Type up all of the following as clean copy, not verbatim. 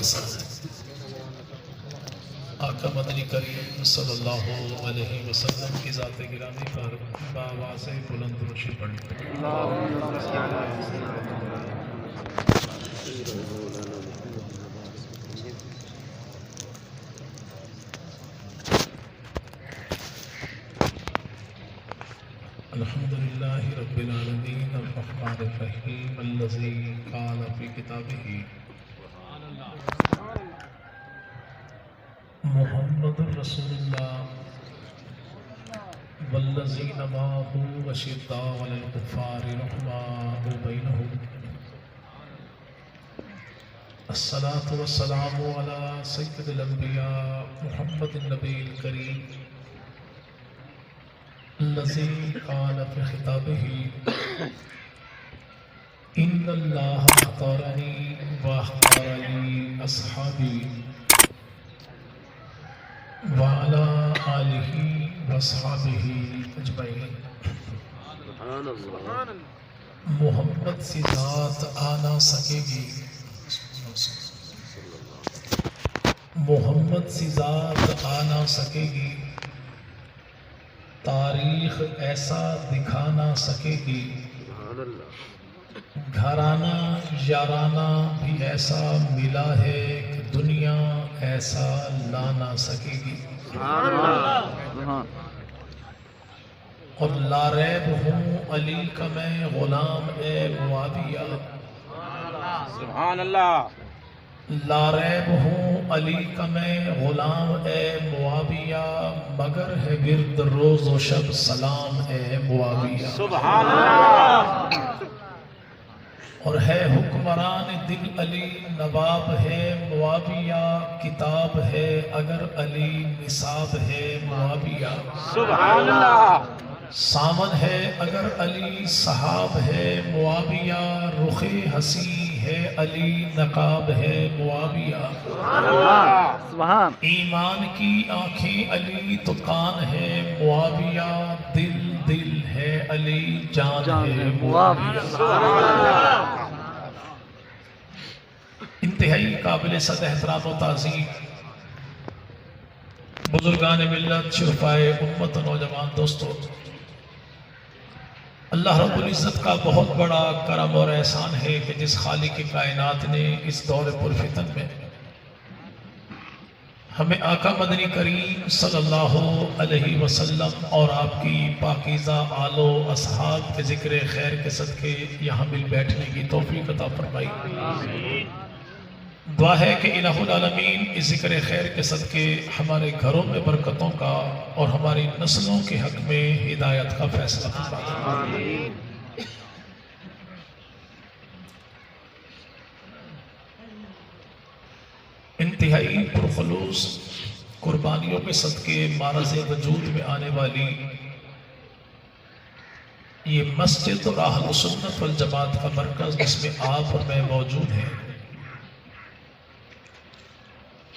آسان ہے۔ آقا مدنی کریم صلی اللہ علیہ وسلم کی ذات گرامی پر بآواز بلند درود پڑھیں۔ الحمد للہ رب العالمین الرحمن الرحیم الذی قال فی کتابہ محمد رسول اللہ والذین معہ اشداء علی الکفار رحماء بینہم الصلاة والسلام علی سید الانبیاء محمد النبی الکریم الذی قال فی خطابہ ان اللہ اختارنی واختار لی اصحابی وعلی آلہ واصحابہ اجمعین۔ محمد سی ذات آ نہ سکے گی، محمد سی ذات آ نہ سکے گی، تاریخ ایسا دکھا نہ سکے گی، گھرانہ یارانہ بھی ایسا ملا ہے کہ دنیا ایسا لا نہ سکے گی۔ اور لا ریب ہوں علی کا میں غلام اے معاویہ، سبحان اللہ۔ لا ریب ہوں علی کا میں غلام اے معاویہ، مگر ہے ورد روز و شب سلام اے معاویہ۔ سبحان اللہ۔ اور ہے حکمران دل علی، نواب ہے معاویہ، کتاب ہے اگر علی نصاب ہے معاویہ۔ سبحان اللہ۔ سامن ہے اگر علی صحاب ہے معاویہ، رخ حسی ہے علی نقاب ہے معاویہ۔ سبحان۔ ایمان کی آنکھیں علی تو کان ہے معاویہ، دل دل ہے علی جان ہے معاویہ۔ انتہائی قابل صد احترام و تعظیم بزرگان ملت، شرفائے امت و نوجوان دوستو، اللہ رب العزت کا بہت بڑا کرم اور احسان ہے کہ جس خالق کائنات نے اس دور پرفتن میں ہمیں آقا مدنی کریم صلی اللہ علیہ وسلم اور آپ کی پاکیزہ آل و اصحاب کے ذکر خیر کے صدقے یہاں مل بیٹھنے کی توفیق عطا فرمائی۔ دعا ہے کہ الہ العالمین اس ذکر خیر کے صدقے ہمارے گھروں میں برکتوں کا اور ہماری نسلوں کے حق میں ہدایت کا فیصلہ فرمائے۔ انتہائی پرخلوص قربانیوں کے صدقے معرض وجود میں آنے والی یہ مسجد اور اہل سنت والجماعت کا مرکز، جس میں آپ اور میں موجود ہیں،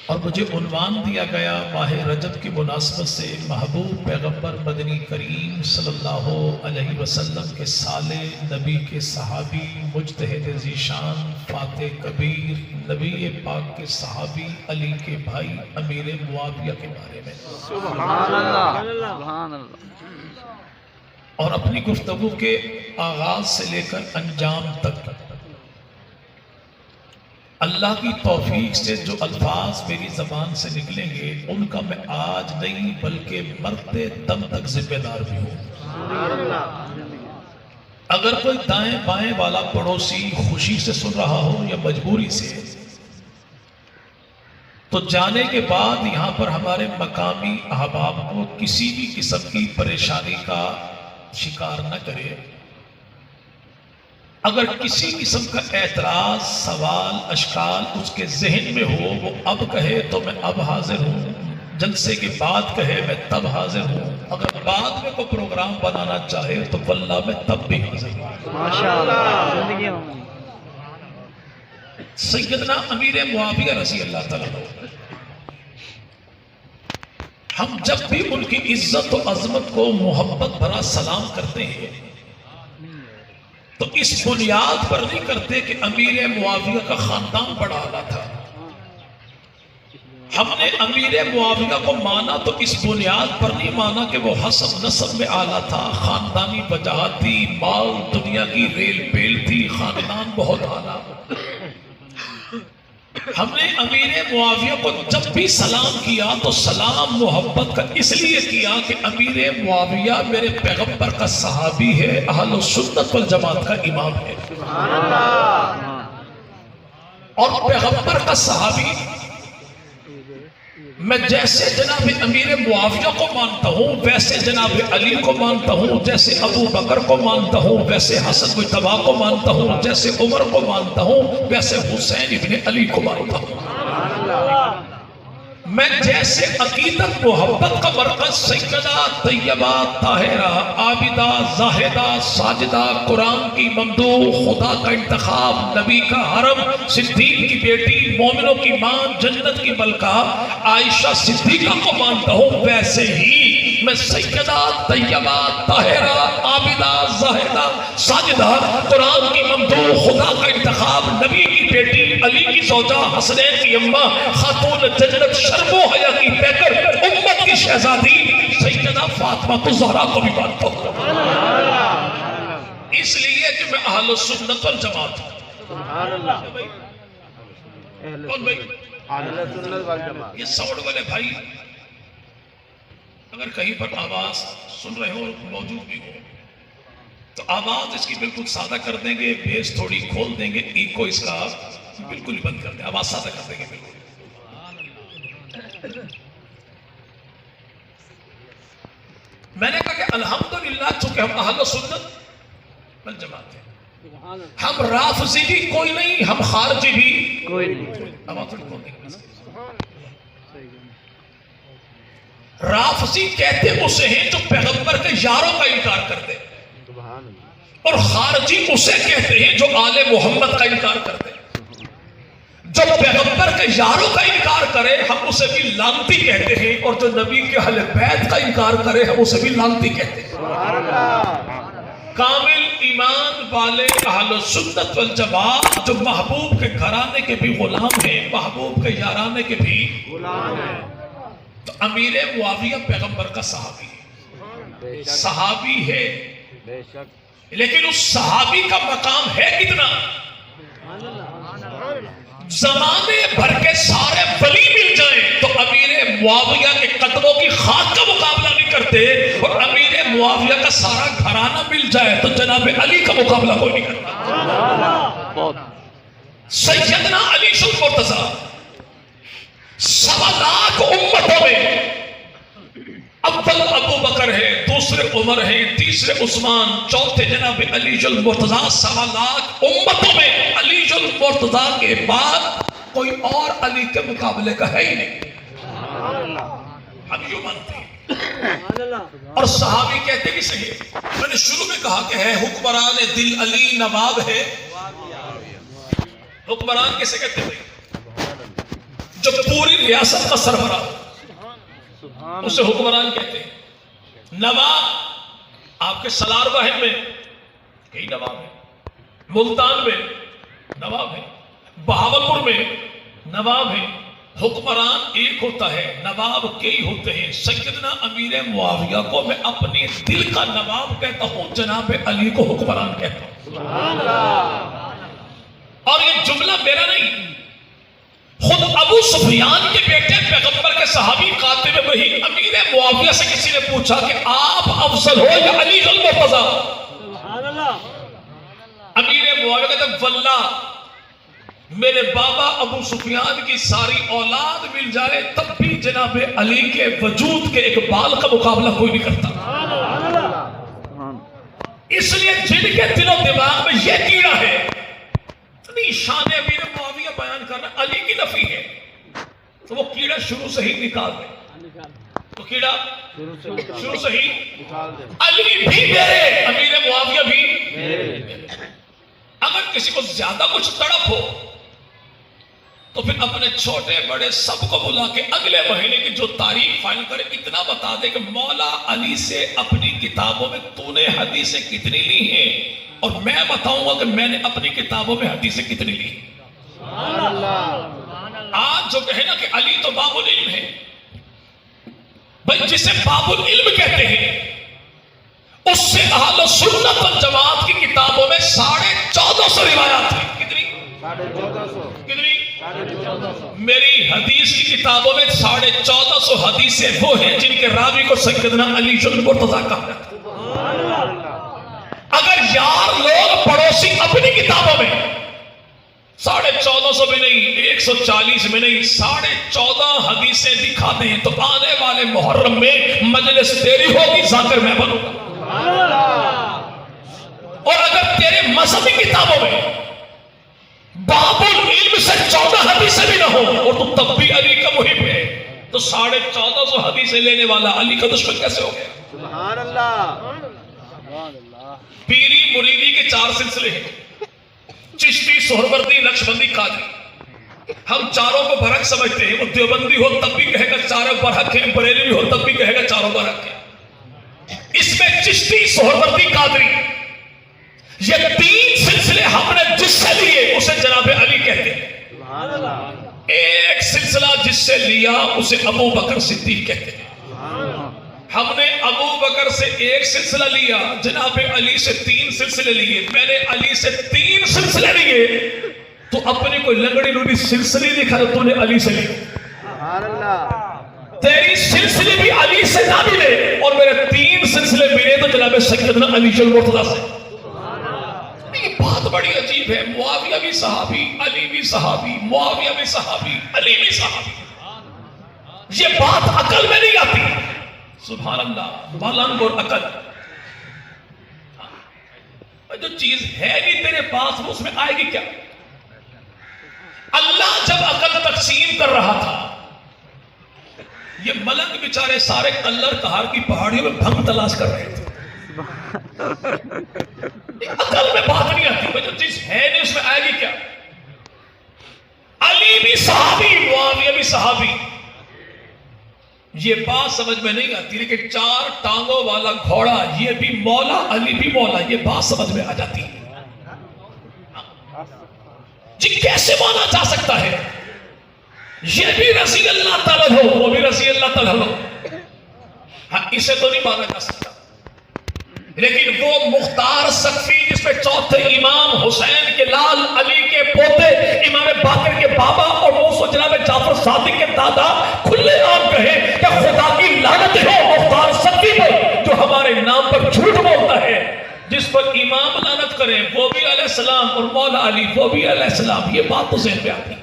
اور مجھے عنوان دیا گیا ماہ رجب کی مناسبت سے محبوب پیغمبر مدنی کریم صلی اللہ علیہ وسلم کے سالے، نبی کے صحابی، مجتہد ذیشان، فاتح کبیر، نبی پاک کے صحابی، علی کے بھائی امیر معاویہ کے بارے میں سبحان اللہ۔ سبحان اللہ۔ اور اپنی گفتگو کے آغاز سے لے کر انجام تک اللہ کی توفیق سے جو الفاظ میری زبان سے نکلیں گے ان کا میں آج نہیں بلکہ مرتے دم تک ذمہ دار بھی ہوں۔ اگر کوئی دائیں بائیں والا پڑوسی خوشی سے سن رہا ہو یا مجبوری سے، تو جانے کے بعد یہاں پر ہمارے مقامی احباب کو کسی بھی قسم کی پریشانی کا شکار نہ کرے۔ اگر کسی قسم کا اعتراض، سوال، اشکال اس کے ذہن میں ہو، وہ اب کہے تو میں اب حاضر ہوں، جلسے کے بعد کہے میں تب حاضر ہوں، اگر بعد میں کوئی پروگرام بنانا چاہے تو واللہ میں تب بھی حاضر ہوں۔ ماشاءاللہ۔ زندگی میں سیدنا امیر معاویہ رضی اللہ تعالیٰ عنہ، ہم جب بھی ان کی عزت و عظمت کو محبت بھرا سلام کرتے ہیں تو اس بنیاد پر نہیں کرتے کہ امیر معاویہ کا خاندان بڑا اعلیٰ تھا، ہم نے امیر معاویہ کو مانا تو اس بنیاد پر نہیں مانا کہ وہ حسب نسب میں اعلیٰ تھا، خاندانی وجاہت تھی، مال دنیا کی ریل پیل تھی، خاندان بہت اعلیٰ۔ ہم نے امیر معاویہ کو جب بھی سلام کیا تو سلام محبت کا اس لیے کیا کہ امیر معاویہ میرے پیغمبر کا صحابی ہے، اہل سنت والجماعت کا امام ہے، اور پیغمبر کا صحابی میں جیسے جناب امیر معاویہ کو مانتا ہوں ویسے جناب علی کو مانتا ہوں، جیسے ابو بکر کو مانتا ہوں ویسے حسن مجتبیٰ کو مانتا ہوں، جیسے عمر کو مانتا ہوں ویسے حسین ابن علی کو مانتا ہوں۔ میں جیسے عقیدت محبت کا مرکز سیدہ طیبہ طاہرہ عابدہ زاہدہ ساجدہ، قرآن کی ممدوح، خدا کا انتخاب، نبی کا حرم، صدیق کی بیٹی، مومنوں کی ماں، جنت کی ملکہ عائشہ صدیقہ کو مانتا ہوں، ویسے ہی میں سیدہ طیبہ طاہرہ عابدہ زاہدہ ساجدہ، قرآن کی ممدوح، خدا کا انتخاب، نبی کی بیٹی، علی کی زوجہ، حسنین کی اماں، خاتون جنت، شرم و حیا کی پیکر، امت کی شہزادی سیدہ فاطمہ الزہرا کو بھی مانتا ہوں، اس لیے کہ میں اہل سنت والجماعت ہوں۔ کون بھائی؟ یہ سوڑ والے بھائی اگر کہیں پر آواز سن رہے ہو اور موجود بھی ہو تو آواز اس کی بالکل سادہ کر دیں گے، بیس تھوڑی کھول دیں گے، ایکو اس کا بالکل ہی بند کر دیں، آواز سادہ کر دیں گے بالکل۔ میں نے کہا کہ الحمدللہ چونکہ ہم اہل سنت والجماعت ہیں، ہم رافضی بھی کوئی نہیں، ہم خارجی بھی کوئی نہیں۔ آواز تھوڑی کھول دیں گے۔ رافضی کہتے اسے ہیں جو پیغمبر کے یاروں کا انکار کرتے، اور خارجی اسے کہتے ہیں جو آل محمد کا انکار کرتے۔ جو پیغمبر کے یاروں کا انکار کرے ہم اسے بھی لعنتی کہتے ہیں، اور جو نبی کے اہل بیت کا انکار کرے ہم اسے بھی لعنتی کہتے ہیں۔ کامل ایمان والے اہل سنت والجماعت جو محبوب کے گھرانے کے بھی غلام ہیں، محبوب کے یارانے کے بھی غلام ہیں۔ تو امیر معاویہ پیغمبر کا صحابی ہے، صحابی ہے، لیکن اس صحابی کا مقام ہے کتنا؟ زمانے بھر کے سارے ولی مل جائیں تو امیر معاویہ کے قدموں کی خاک کا مقابلہ نہیں کرتے، اور امیر معاویہ کا سارا گھرانہ مل جائے تو جناب علی کا مقابلہ کوئی نہیں کرتا۔ سیدنا علی شل مرتضیٰ 1.25 لاکھ امتوں میں اول ابو بکر ہے، دوسرے عمر ہیں، تیسرے عثمان، چوتھے جناب علی المرتضیٰ، 1.25 لاکھ امتوں میں علی المرتضیٰ کے بعد کوئی اور علی کے مقابلے کا ہے ہی نہیں، ہم یوں مانتے ہیں۔ اور صحابی کہتے کہ صحیح، میں نے شروع میں کہا کہ ہے حکمران دل علی نواب ہے۔ حکمران کیسے کہتے ہیں؟ جو پوری ریاست کا سربراہ اسے حکمران کہتے ہیں۔ نواب آپ کے سلار واحد میں یہی نواب ہے، ملتان میں نواب ہے، بہاولپور میں نواب ہے۔ حکمران ایک ہوتا ہے، نواب کئی ہوتے ہیں۔ سیدنا امیر معاویہ کو میں اپنے دل کا نواب کہتا ہوں، جناب علی کو حکمران کہتا ہوں۔ اور یہ جملہ میرا نہیں، خود ابو سفیان کے بیٹے پیغمبر کے صحابی قاتل وحی امیر معاویہ سے کسی نے پوچھا کہ آپ افضل ہو یا علی المرتضیٰ؟ امیر معاویہ کہتے ہیں واللہ میرے بابا ابو سفیان کی ساری اولاد مل جائے تب بھی جناب علی کے وجود کے ایک بال کا مقابلہ کوئی نہیں کرتا۔ اس لیے جن کے دل و دماغ میں یہ کیڑا ہے، اتنی شان امیر معاویہ بیان کرنا علی کی نفی ہے، تو وہ کیڑا شروع سے ہی نکال دے۔ تو کیڑا شروع سے ہی علی بھی میرے، امیر معاویہ بھی میرے۔ اگر کسی کو زیادہ کچھ تڑپ ہو تو پھر اپنے چھوٹے بڑے سب کو بلا کے اگلے مہینے کی جو تاریخ فائنل کرے اتنا بتا دے کہ مولا علی سے اپنی کتابوں میں تو نے حدیثیں کتنی لی ہیں، اور میں بتاؤں گا کہ میں نے اپنی کتابوں میں حدیثیں کتنی لی ہیں۔ آج جو کہے نا کہ علی تو باب العلم ہے، بھائی جسے باب العلم کہتے ہیں اس سے اہل سنت والجماعت کی کتابوں میں 1450 روایات ہیں. کتنی؟ 1450. کتنی؟ 1450. میری حدیث کی کتابوں میں 1450 حدیثیں وہ ہیں جن کے راوی کو سیدنا علی المرتضیٰ کہا جاتا ہے. اگر یار لوگ پڑوسی اپنی کتابوں میں 1450 میں نہیں، 140 میں نہیں، 14.5 حدیثیں دکھاتے ہیں تو آنے والے محرم میں مجلس تیری ہوگی، ذاکر میں بنوں گا. اور اگر تیرے مذہبی کتابوں میں باب العلم سے 14 حدیثیں بھی نہ ہو اور تو تب بھی علی کا محب ہے تو 1450 حدیثیں لینے والا علی کا دشمن کیسے ہو گیا؟ سبحان اللہ. پیری مریدی کے 4 سلسلے ہیں، چشتی، سہروردی، نقشبندی، قادری. ہم چاروں کو برحق سمجھتے ہیں. وہ دیوبندی ہو تب بھی کہے گا چاروں برحق ہیں، بریلوی ہو تب بھی کہے گا چاروں برحق ہیں. اس میں چشتی، سہروردی، قادری یہ 3 سلسلے ہم نے جس سے لیے اسے جناب علی کہتے ہیں. ایک سلسلہ جس سے لیا اسے ابو بکر صدیق کہتے ہیں. ہم نے ابو بکر سے ایک سلسلہ لیا، جناب علی سے 3 سلسلے لیے. میں نے علی سے 3 سلسلے لیے تو اپنے کوئی لنگڑی لوڑی سلسلے دکھا تو نے علی سے لی. تیری سلسلے بھی علی سے نہ ملے اور میرے 3 سلسلے ملے تو جناب سیدنا علی المرتضیٰ سے. یہ بات بڑی عجیب ہے. معاویہ بھی صحابی، علی بھی صحابی، معاویہ بھی صحابی، علی بھی صحابی. یہ بات عقل میں نہیں آتی. سبحان اللہ، بالنگ اور عقل. جو چیز ہے نہیں تیرے پاس وہ اس میں آئے گی کیا؟ اللہ جب عقل تقسیم کر رہا تھا یہ ملنگ بیچارے سارے کلر کہار کی پہاڑیوں میں بھنگ تلاش کر رہے تھے. عقل میں بات نہیں آتی. جو چیز ہے نہیں اس میں آئے گی کیا؟ علی بھی صحابی، معاویہ بھی صحابی. یہ بات سمجھ میں نہیں آتی لیکن 4 ٹانگوں والا گھوڑا یہ بھی مولا، علی بھی مولا، یہ بات سمجھ میں آ جاتی ہے. جی کیسے مانا جا سکتا ہے یہ بھی رضی اللہ تعالیٰ ہو وہ بھی رضی اللہ تعالیٰ ہو؟ ہاں اسے تو نہیں مانا جا سکتا. لیکن وہ مختار سقفی جس میں چوتھے امام حسین کے لال، علی کے پوتے، امام باقر کے بابا اور وہ جناب جعفر صادق کے دادا کھلے عام کہے کہ خدا کی لعنت ہو مختار سقفی پر جو ہمارے نام پر جھوٹ بولتا ہے. جس پر امام لعنت کرے وہ بھی علیہ السلام اور مولا علی وہ بھی علیہ السلام. یہ بات تو ذہن میں آتی.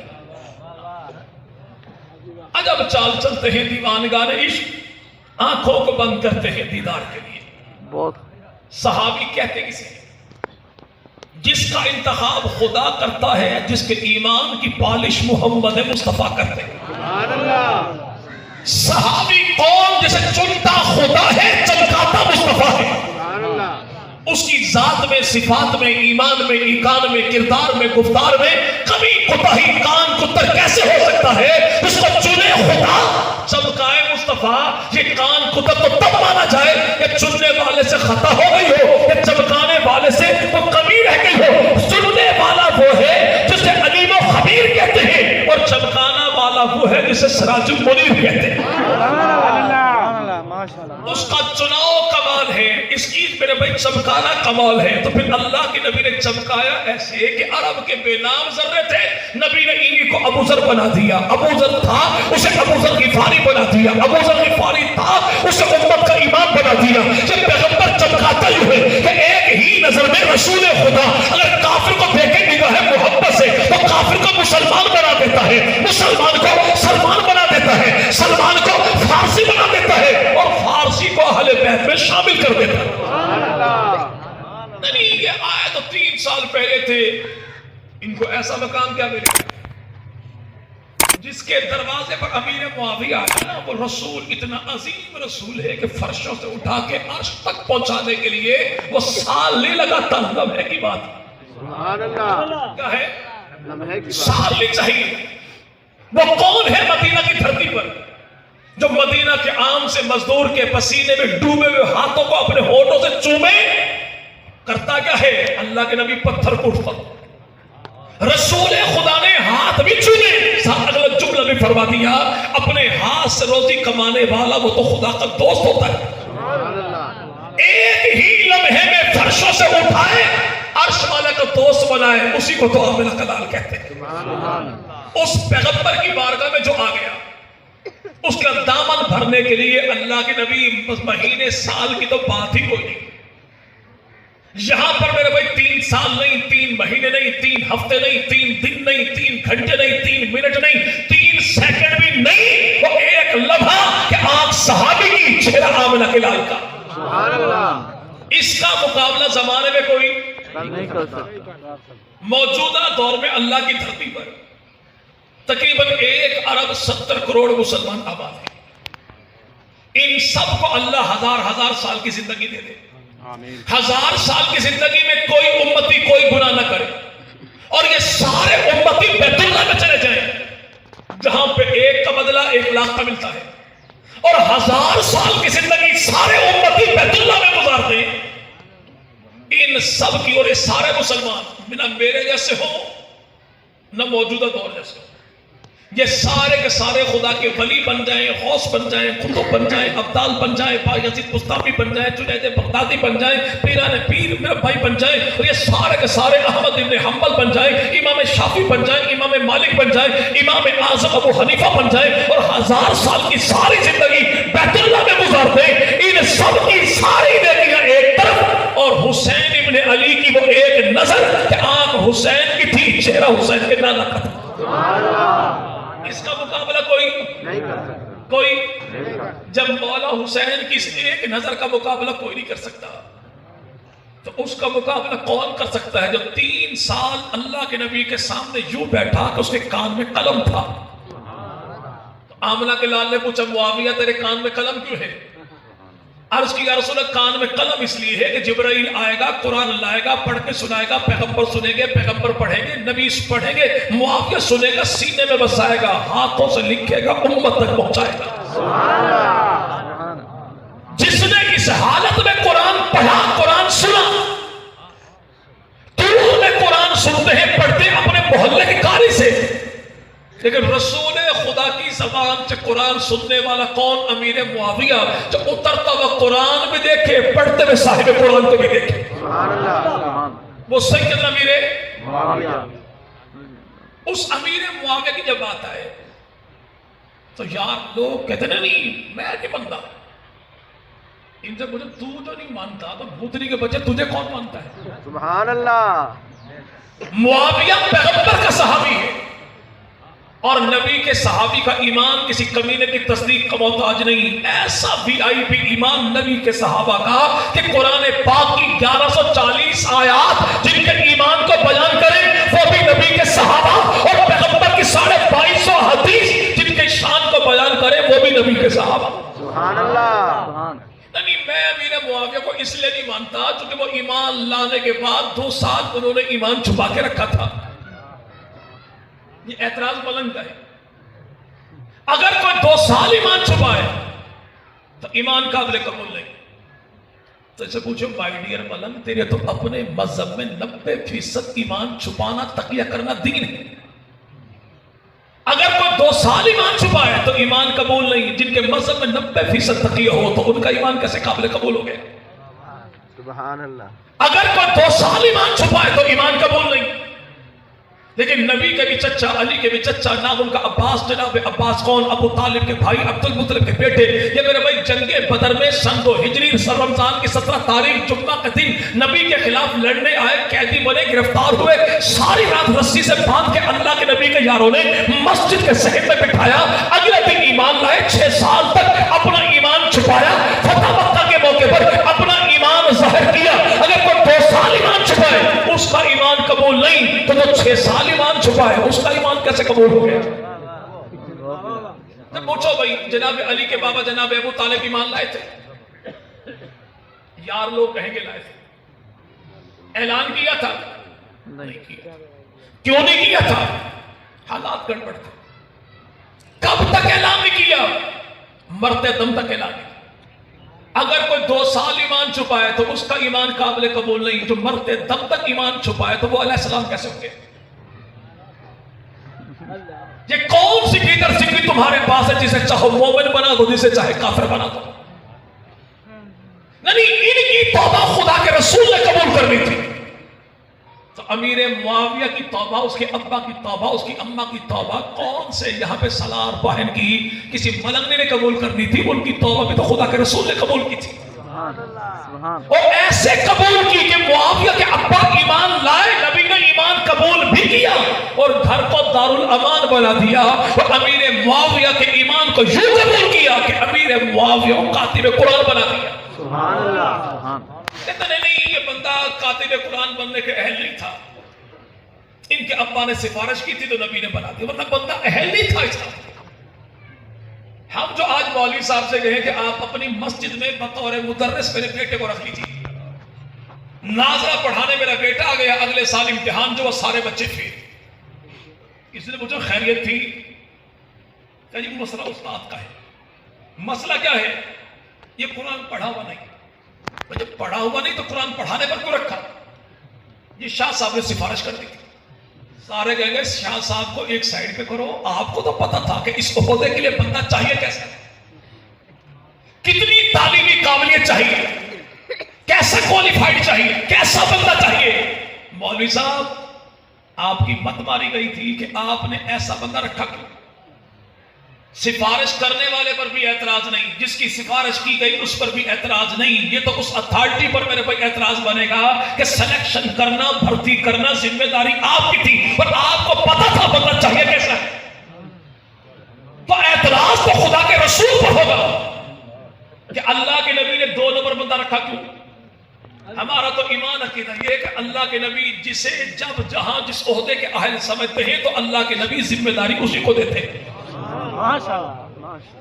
عجب چال چلتے ہیں دیوانگان عشق، آنکھوں کو بند کرتے ہیں دیدار کے لیے. بہت صحابی کہتے کسے جس کا انتخاب خدا کرتا ہے، جس کے ایمان کی پالش محمد مصطفیٰ کرتے ہیں. صحابی کون؟ جسے چنتا خدا ہے، چمکاتا مصطفیٰ ہے. اس کی ذات میں، صفات میں، ایمان میں، ایقان میں، کردار میں، گفتار میں کبھی کوتاہی، کان کتر کیسے ہو سکتا ہے؟ اس کو چنے خدا، چمکائے مصطفیٰ. یہ کان کتر تو تب مانا جائے کہ چننے والے سے خطا ہو گئی ہو یا چمکانے والے سے وہ کمی رہ گئی ہو. چننے والا وہ ہے جسے علیم و خبیر کہتے ہیں اور چمکانا والا وہ ہے جسے سراج المنیر کہتے ہیں. اس کا چناؤ کمال ہے، اس کی میرے بھائی چمکانا کمال ہے. تو پھر اللہ کے نبی نے چمکایا ایسے کہ عرب کے بے نام ذرے تھے، نبی نے انہی کو ابو ذر بنا دیا. ابو ذر تھا اسے ابو ذر غفاری بنا دیا. ابو ذر غفاری تھا اسے امت کا امام بنا دیا. یہ پیغمبر چمکاتا ہی ہے کہ ایک ہی نظر میں رسول خدا اگر کافر کو دیکھے نگاہ محبت سے تو کافر کو مسلمان بنا دیتا ہے، مسلمان کو سلمان بنا دیتا ہے، سلمان کو فارسی بنا دیتا ہے اور فارسی کو اہل بیت میں شامل کر دیتا ہے. نہیں یہ آئے تو 3 سال پہلے تھے. ان کو ایسا مقام کیا ملے جس کے دروازے پر امیر معاویہ آیا نا، وہ رسول اتنا عظیم رسول ہے کہ فرشوں سے اٹھا کے عرش تک پہنچانے کے لیے وہ سال نہیں لگا تھا. لمحے کی بات کیا ہے؟ سال نہیں چاہیے. وہ کون ہے مدینہ کی دھرتی پر جو مدینہ کے عام سے مزدور کے پسینے میں ڈوبے ہوئے ہاتھوں کو اپنے ہونٹوں سے چومے؟ کرتا کیا ہے؟ اللہ کے نبی پتھر کو اٹھتا. رسول خدا نے ہاتھ بھی چومے، اگلا جملہ بھی فرما دیا اپنے ہاتھ سے روزی کمانے والا وہ تو خدا کا دوست ہوتا ہے۔ ایک ہی لمحے میں فرشوں سے اٹھائے عرش والا کا دوست بنائے، اسی کو تو عامل کلال کہتے ہیں۔ اس پیغمبر کی بارگاہ میں جو آ گیا اس کا دامن بھرنے کے لیے اللہ کے نبی مہینے سال کی تو بات ہی کوئی نہیں۔ یہاں پر میرے بھائی 3 سال نہیں، 3 مہینے نہیں، 3 ہفتے نہیں، 3 دن نہیں، 3 گھنٹے نہیں، 3 منٹ نہیں، 3 سیکنڈ بھی نہیں، وہ ایک لمحہ کہ آنکھ صحابی کی، چہرہ آمنہ کے لال کا۔ اس کا مقابلہ زمانے میں کوئی نہیں کر سکتا۔ موجودہ دور میں اللہ کی دھرتی پر تقریباً 1 ارب 70 کروڑ مسلمان آباد ہیں۔ ان سب کو اللہ ہزار سال کی زندگی دے دے، 1000 سال کی زندگی میں کوئی امتی کوئی گناہ نہ کرے، اور یہ سارے امتی بیت اللہ میں چلے جائیں جہاں پہ 1 کا بدلہ 1 لاکھ کا ملتا ہے، اور 1000 سال کی زندگی سارے امتی بیت اللہ میں گزار دیں، ان سب کی اور یہ سارے مسلمان نہ میرے جیسے ہوں نہ موجودہ دور جیسے ہوں، یہ سارے کے سارے خدا کے ولی بن جائیں، غوث بن جائیں، قطب بن جائیں، ابدال بن جائیں، بایزید بستامی بن جائیں، جنید بغدادی بن جائیں، پیران پیر میرے بھائی بن جائیں، اور یہ سارے کے سارے احمد ابن حنبل بن جائیں، امام شافعی بن جائیں، امام مالک بن جائیں، امام اعظم ابو حنیفہ بن جائیں، اور 1000 سال کی ساری زندگی بیت اللہ میں گزار دیں، ان سب کی ساری نیکیاں ایک طرف، اور حسین ابن علی کی وہ ایک نظر کہ آنکھ حسین کی تھی، چہرہ حسین کے نانا کا تھا۔ اس کا مقابلہ کوئی نہیں کر سکتا، کوئی جب مولا حسین کی اس ایک نظر کا مقابلہ کوئی نہیں کر سکتا تو اس کا مقابلہ کون کر سکتا ہے جو 3 سال اللہ کے نبی کے سامنے یوں بیٹھا کہ اس کے کان میں قلم تھا۔ تو آمنہ کے لال نے پوچھا معاویہ تیرے کان میں قلم کیوں ہے؟ عرض کی یا رسول اللہ کان میں قلم اس لیے ہے کہ جبرائیل آئے گا، قرآن لائے گا، پڑھ کے سنائے گا، پیغمبر سنیں گے، پیغمبر پڑھیں گے، نبی پڑھیں گے، معاویہ سنے گا، سینے میں بسائے گا، ہاتھوں سے لکھے گا، امت تک پہنچائے گا۔ جس نے اس حالت میں قرآن پڑھا، قرآن سنا، طول میں قرآن سنتے ہیں، پڑھتے ہیں اپنے محلے کے قاری سے، لیکن رسول خدا کی زبان سے قرآن سننے والا کون؟ امیر معاویہ، جو اترتا ہوا قرآن بھی دیکھے، پڑھتے ہوئے صاحب قرآن کو بھی دیکھے، وہ سید امیر معاویہ۔ اس امیر معاویہ کی جب بات آئے تو یار لوگ کہتے ہیں نہیں میں نہیں مانتا، ان سے مجھے تو جو نہیں مانتا تو بھوتنی کے بچے تجھے کون مانتا ہے؟ سبحان اللہ۔ معاویہ پیغمبر کا صحابی ہے، اور نبی کے صحابی کا ایمان کسی کمینے کی تصدیق کا محتاج نہیں، ایسا VIP ایمان نبی کے صحابہ کا کہ قرآن پاک کی 1140 آیات جن کے ایمان کو بیان کریں وہ بھی نبی کے صحابہ، اور پیغمبر کی 2250 حدیث جن کے شان کو بیان کریں وہ بھی نبی کے صحابہ۔ سبحان اللہ۔ یعنی میں امیر معاویہ کو اس لیے نہیں مانتا چونکہ وہ ایمان لانے کے بعد 2 سال انہوں نے ایمان چھپا کے رکھا تھا۔ یہ اعتراض بلند ہے، اگر کوئی 2 سال ایمان چھپائے تو ایمان قابل قبول نہیں۔ تو اسے پوچھو مائی ڈیئر ملنگ تیرے تو اپنے مذہب میں 90% ایمان چھپانا تقیہ کرنا دین ہے، اگر کوئی 2 سال ایمان چھپائے تو ایمان قبول نہیں۔ جن کے مذہب میں 90% تقیہ ہو تو ان کا ایمان کیسے قابل قبول ہو گیا؟ سبحان اللہ۔ اگر کوئی 2 سال ایمان چھپائے تو ایمان قبول نہیں۔ لیکن نبی کے بھی چچا، علی کے بھی چچا، نام ان کا عباس، جناب عباس کون؟ ابو طالب کے بھائی، عبد المطلب کے بیٹے۔ یہ میرے بھائی جنگ بدر میں سن 2 ہجری رمضان کی 17 تاریخ جمعہ کے دن نبی کے خلاف لڑنے آئے، قیدی بنے، گرفتار ہوئے، ساری رات رسی سے باندھ کے اللہ کے نبی کے یاروں نے مسجد کے صحن میں بٹھایا، اگلے دن ایمان لائے، 6 سال تک اپنا ایمان چھپایا، فتح مکہ کے موقع پر اپنا ایمان ظاہر کیا۔ اگر کوئی 2 سال ایمان چھپائے اس کا ایمان قبول نہیں تو جو 6 سال ایمان چھپائے اس کا ایمان کیسے قبول ہو گیا؟ پوچھو بھائی جناب علی کے بابا جناب ابو طالب ایمان لائے تھے؟ یار لوگ کہیں گے لائے تھے۔ اعلان کیا تھا؟ نہیں کیا۔ کیوں نہیں کیا تھا؟ حالات گڑبڑ تھے۔ کب تک اعلان نہیں کیا؟ مرتے دم تک اعلان نہیں۔ اگر کوئی 2 سال ایمان چھپائے تو اس کا ایمان قابل قبول نہیں، جو مرتے دم تک ایمان چھپائے تو وہ علیہ السلام کیسے ہوں گے؟ تمہارے پاس ہے، جسے چاہو مومن بنا دو، جسے چاہے کافر بنا دو. نہیں، ان کی توبہ خدا کے رسول نے قبول کرنی تھی. تو امیر معاویہ کی توبہ، اس کے ابا کی توبہ، اس کی اماں کی توبہ کون سے یہاں پہ سالار بہن کی کسی ملنگنے نے قبول کرنی تھی؟ ان کی توبہ بھی تو خدا کے رسول نے قبول کی تھی. اور ایسے قبول کی کہ معاویہ کے ابا ایمان لائے، نبی نے ایمان قبول بھی کیا اور گھر کو دارالامان بنا دیا. اور امیر معاویہ کے ایمان کو یوں قبول کیا کہ امیر معاویہ کو کاتب قرآن بنا دیا. سبحان اللہ. اتنے نہیں، یہ بندہ کاتب قرآن بننے کے اہل نہیں تھا. ان کے ابا نے سفارش کی تھی تو نبی نے بنا دیا، ورنہ بندہ اہل نہیں تھا اس کا. ہم جو آج مولوی صاحب سے کہیں کہ آپ اپنی مسجد میں بطور مدرس میرے بیٹے کو رکھ لیجیے، ناظرہ پڑھانے میرا بیٹا آ گیا، اگلے سال امتحان جو وہ سارے بچے فیل. کسی نے پوچھا خیریت تھی؟ کہ جی مسئلہ استاد کا ہے. مسئلہ کیا ہے؟ یہ قرآن پڑھا ہوا نہیں. جب پڑھا ہوا نہیں تو قرآن پڑھانے پر کیوں رکھا؟ یہ شاہ صاحب نے سفارش کر دی تھی. سارے کہیں گے شاہ صاحب کو ایک سائیڈ پہ کرو، آپ کو تو پتا تھا کہ اس عہدے کے لیے بندہ چاہیے کیسا، کتنی تعلیمی قابلیت چاہیے، کیسا کوالیفائڈ چاہیے، کیسا بندہ چاہیے. مولوی صاحب آپ کی مت ماری گئی تھی کہ آپ نے ایسا بندہ رکھا کیوں؟ سفارش کرنے والے پر بھی اعتراض نہیں، جس کی سفارش کی گئی اس پر بھی اعتراض نہیں. یہ تو اس اتھارٹی پر میرے کوئی اعتراض بنے گا کہ سلیکشن کرنا، بھرتی کرنا ذمہ داری آپ کی تھی اور آپ کو پتا تھا بندہ چاہیے کیسا ہے. تو اعتراض تو خدا کے رسول پر ہوگا کہ اللہ کے نبی نے 2 نمبر بندہ رکھا کیوں. ہمارا تو ایمان عقیدہ یہ کہ اللہ کے نبی جسے جب جہاں جس عہدے کے اہل سمجھتے ہیں تو اللہ کے نبی ذمہ داری اسی کو دیتے ہیں.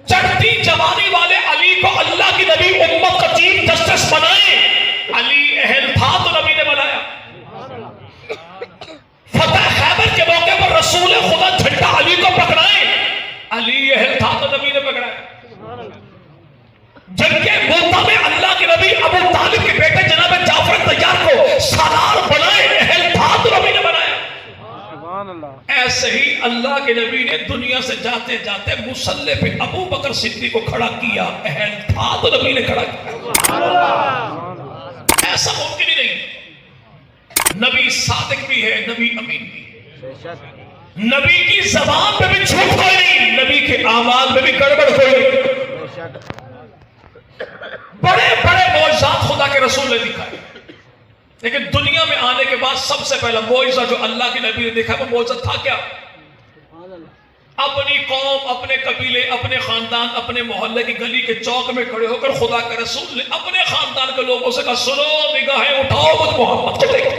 چڑھتی جوانی والے علی کو اللہ کی نبی امت کا چیف جسٹس بنائے. علی اہل تھا تو نبی نے بنایا. فتح خیبر کے موقع پر رسول خدا جھنڈا علی کو پکڑائے. علی اہل تھا تو نبی نے پکڑایا. جنگ موتا میں اللہ کے نبی ابو طالب کے بیٹے جناب جعفر طیار کو سالار بنائے. اہل تھا تو نبی نے بنایا. ایسے ہی اللہ کے نبی نے دنیا سے جاتے جاتے مصلی پہ ابو بکر صدیق کو کھڑا کیا. اہل تھا تو نبی نے کھڑا کیا. ایسا ممکن ہی نہیں. نبی صادق بھی ہے، نبی امین بھی ہے. نبی کی زبان پہ بھی جھوٹ کوئی نہیں، نبی کے اعمال میں بھی گڑبڑ کوئی نہیں. بڑے بڑے معجزات خدا کے رسول نے دکھائے، لیکن دنیا میں آنے کے بعد سب سے پہلا معجزہ جو اللہ کے نبی نے دیکھا وہ معجزہ تھا کیا؟ اپنی قوم، اپنے قبیلے، اپنے خاندان، اپنے محلے کی گلی کے چوک میں کھڑے ہو کر خدا کے رسول نے اپنے خاندان کے لوگوں سے کہا سنو، نگاہیں اٹھاؤ، مجھ محمد کو دیکھو.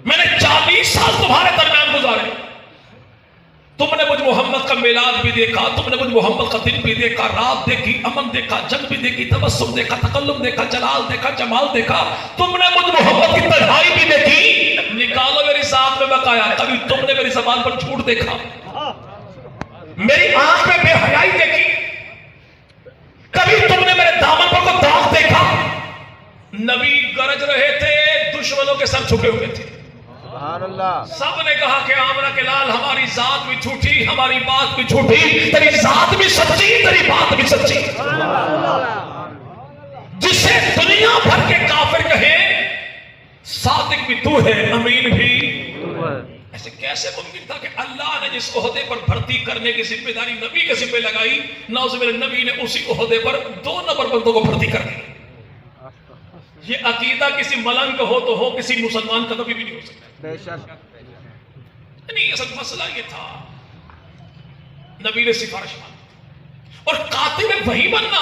میں نے 40 سال تمہارے درمیان گزارے، تم نے مجھ محمد کا میلاد بھی دیکھا، تم نے مجھ محمد کا دن بھی دیکھا، رات دیکھی، امن دیکھا، جنگ بھی دیکھی، تبسم دیکھا، تکلم دیکھا، جلال دیکھا، جمال دیکھا. تم نے مجھ محمد کی تنہائی بھی دیکھی. نکالو میری ذات میں بقایا. کبھی تم نے میری زبان پر جھوٹ دیکھا، میری آنکھ میں بے حیائی دیکھی، کبھی تم نے میرے دامن پر کوئی داغ دیکھا. نبی گرج رہے تھے، دشمنوں کے سر جھکے ہوئے تھے. سب نے کہا کہ آمنہ کے لال ہماری ذات بھی جھوٹی، ہماری بات بھی جھوٹی، تیری ذات بھی سچی، تیری بات بھی سچی. جسے دنیا بھر کے کافر کہیں صادق بھی تو ہے، امین بھی. ایسے کیسے ممکن تھا کہ اللہ نے جس عہدے پر بھرتی کرنے کی ذمہ داری نبی کے ذمہ لگائی، نعوذ باللہ نبی نے اسی عہدے پر 2 نمبر بندوں کو بھرتی کر دی. یہ عقیدہ کسی ملنگ کا ہو تو ہو، کسی مسلمان کا کبھی بھی نہیں ہو سکتا. نہیں، اصل مسئلہ یہ تھا نبی نے سفارش مانی. اور کاتب وحی بننا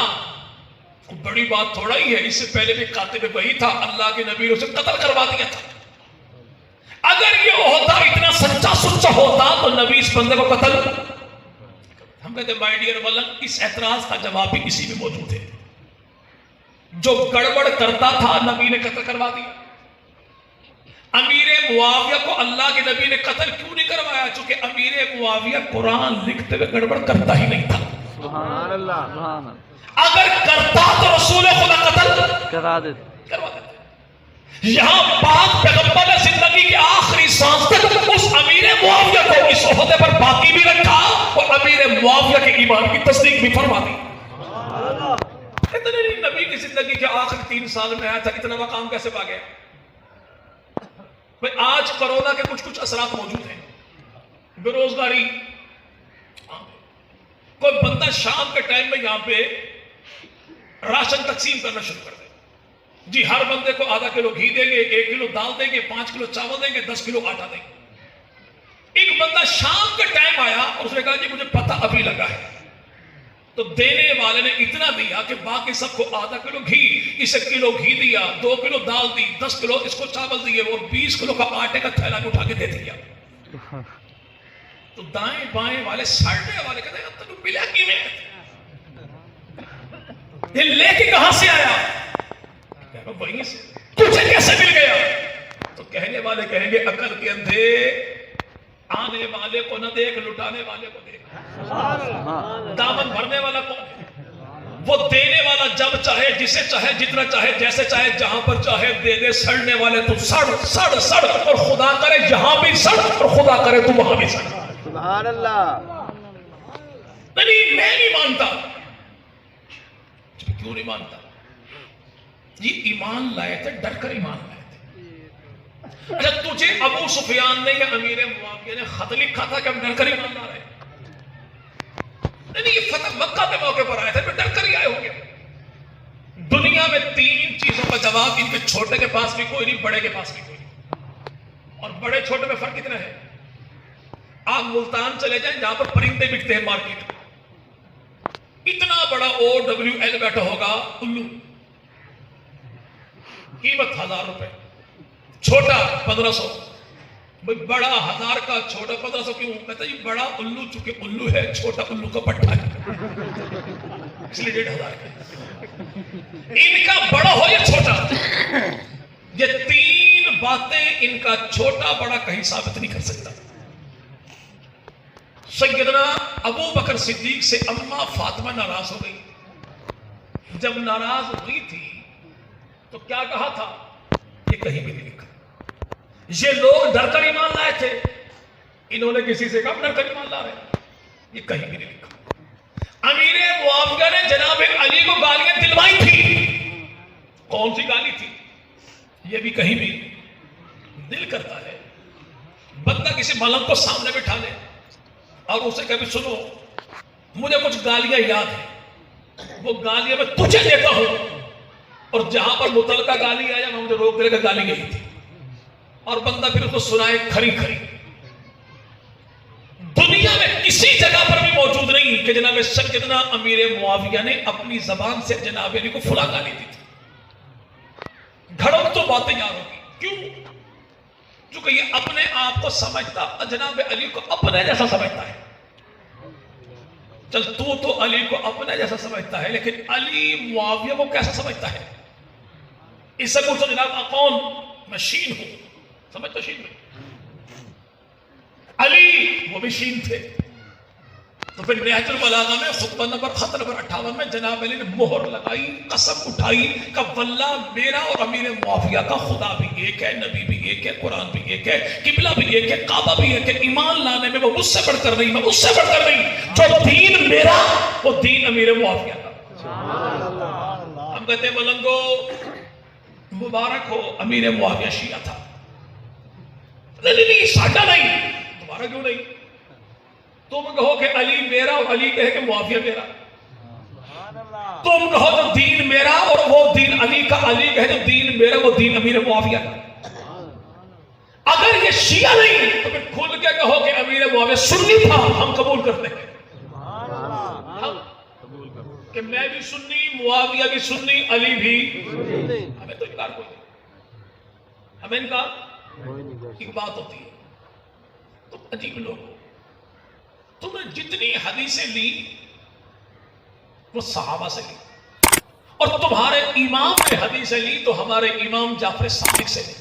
بڑی بات تھوڑا ہی ہے. اس سے پہلے بھی کاتب وحی تھا، اللہ کے نبی نے اسے قتل کروا دیا تھا. اگر یہ عہدہ اتنا سچا سچا ہوتا تو نبی اس بندے کو قتل. ہم کہتے ہیں مائی ڈیئر ملنگ، اس اعتراض کا جواب بھی اسی میں موجود ہے. جو گڑبڑ کرتا تھا نبی نے قتل کروا دیا. امیر معاویہ کو اللہ کے نبی نے قتل کیوں نہیں کروایا؟ چونکہ امیر معاویہ قرآن لکھتے ہوئے گڑبڑ کرتا ہی نہیں تھا. سبحان اللہ. اگر کرتا تو رسول خدا قتل کروا دیتا. یہاں پاک پیغمبر نے زندگی کی آخری سانس تک اس امیر معاویہ کو اس عہدے پر باقی بھی رکھا امیر معاویہ کے ایمان کی تصدیق بھی فرما دی. اتنے نہیں, نبی کی زندگی کے آخر 3 سال میں آیا تھا, اتنا مقام کیسے پا گیا؟ بھئی آج کرونا کے کچھ اثرات موجود ہیں. بے روزگاری, کوئی بندہ شام کے ٹائم میں یہاں پہ راشن تقسیم کرنا شروع کر دے, جی ہر بندے کو آدھا کلو گھی دیں گے, 1 کلو دال دیں گے, 5 کلو چاول دیں گے, 10 کلو آٹا دیں گے. ایک بندہ شام کا ٹائم آیا اور اس نے کہا جی مجھے پتہ ابھی لگا ہے, تو دینے والے نے اتنا دیا کہ باقی سب کو آدھا کلو گھی, اسے کلو گھی دیا, 2 کلو دال دی, 10 کلو اس کو چاول دیے, اور 20 کلو کا آٹے کا تھیلا بھی اٹھا کے دے دیا. تو دائیں بائیں والے ساڑھنے والے کہتے ہیں اب تک ملا کی میں, یہ لے کے کہاں سے آیا؟ وہیں سے. تجھے کیسے مل گیا؟ تو کہنے والے کہیں گے عقل کے اندھے, آنے والے کو نہ دیکھ, لٹانے والے کو دیکھ. دامن بھرنے والا کون ہے؟ وہ دینے والا جب چاہے, جسے چاہے, جتنا چاہے, جیسے چاہے, جہاں پر چاہے دے دے. سڑنے والے تو سڑ سڑ سڑ, اور خدا کرے جہاں بھی سڑ, اور خدا کرے تو وہاں بھی سڑ. سبحان اللہ. نہیں میں نہیں مانتا. کیوں نہیں مانتا؟ یہ ایمان لائے تھے, ڈر کر ایمان لائے تھے. اچھا تجھے ابو سفیان نے یا امیر معاویہ نے خط لکھا تھا کہ ہم ڈر کر ایمان لا رہے ہیں؟ نہیں, یہ فتح مکہ کے موقع پر آئے تھے, پھر ڈر کر ہی آئے ہوں گے. دنیا میں 3 چیزوں کا جواب ان کے چھوٹے کے پاس بھی کوئی نہیں, بڑے کے پاس بھی کوئی نہیں. اور بڑے چھوٹے میں فرق کتنا ہے؟ آپ ملتان چلے جائیں جہاں پر پرندے بکتے ہیں مارکیٹ, اتنا بڑا OWL بیٹھا ہوگا الو, قیمت 1000 روپے, چھوٹا 1500. بڑا 1000 کا, چھوٹا 1500 کیوں؟ کہتا ہے بڑا الو چونکہ الو ہے, چھوٹا الو کا پٹھا ہے, اس لیے 1500 کا. ان کا بڑا ہو یا چھوٹا, یہ 3 باتیں ان کا چھوٹا بڑا کہیں ثابت نہیں کر سکتا. سیدنا ابو بکر صدیق سے اماں فاطمہ ناراض ہو گئی. جب ناراض ہوئی تھی تو کیا کہا تھا؟ یہ کہیں بھی نہیں لکھا. یہ لوگ ڈر کر ایمان لائے تھے, انہوں نے کسی سے کہا ڈر کر ایمان لا رہے, یہ کہیں بھی نہیں لکھا. امیر معاویہ نے جناب علی کو گالیاں دلوائی تھی. کون سی گالی تھی؟ یہ بھی کہیں بھی. دل کرتا ہے بندہ کسی ملنگ کو سامنے بٹھا لے اور اسے کبھی سنو مجھے کچھ گالیاں یاد ہیں, وہ گالیاں میں تجھے دیتا ہوں, اور جہاں پر متعلقہ گالی آیا میں مجھے روک دے گا گالی یہی تھی, اور بندہ پھر اس کو سنائے کھری کھری. دنیا میں کسی جگہ پر بھی موجود نہیں کہ جناب سیدنا امیر معاویہ نے اپنی زبان سے جناب علی کو فلاں گالی دی تھی. گھڑک تو باتیں یاد ہوگی. کیوں؟ چونکہ یہ اپنے آپ کو سمجھتا, جناب علی کو اپنے جیسا سمجھتا ہے. چل تو علی کو اپنے جیسا سمجھتا ہے, لیکن علی معاویہ کو کیسا سمجھتا ہے؟ اس سے پوچھو جناب کون؟ میں شین ہوں, سمجھتا شین میں. علی وہ بھی شین تھے. تو پھر نہج البلاغہ میں خطبہ خط نمبر 58 میں جناب علی نے مہر لگائی, قسم اٹھائی کہ واللہ میرا اور امیر معاویہ کا خدا بھی ایک ہے, نبی بھی ایک ہے, قرآن بھی ایک ہے, قبلہ بھی ایک ہے, کعبہ بھی ایک ہے. ایمان لانے میں وہ مجھ سے بڑھ کر نہیں, میں اس سے بڑھ کر نہیں. جو دین میرا وہ دین امیر معاویہ کا. ہم کہتے ہیں ملنگو مبارک ہو, امیر معاویہ شیعہ تھا. نہیں ساڈا نہیں. تمہارا کیوں نہیں؟ تم کہو کہ علی میرا اور علی کہے کہ معاویہ میرا. تم کہو تو دین میرا اور وہ دین علی کا, علی کہے تو دین میرا وہ دین امیر معاویہ کا. اگر یہ شیعہ نہیں تو پھر کھل کے کہو کہ امیر معاویہ سنی تھا, ہم قبول کرتے ہیں. کہ میں بھی سنی, معاویہ بھی سنی, علی بھی. ہمیں تو انکار کوئی نہیں, ہمیں انکار. ایک بات ہوتی ہے تم عجیب لوگ ہو, تم نے جتنی حدیثیں لی وہ صحابہ سے لی, اور تمہارے امام نے حدیثیں لی تو ہمارے امام جعفر صادق سے لی.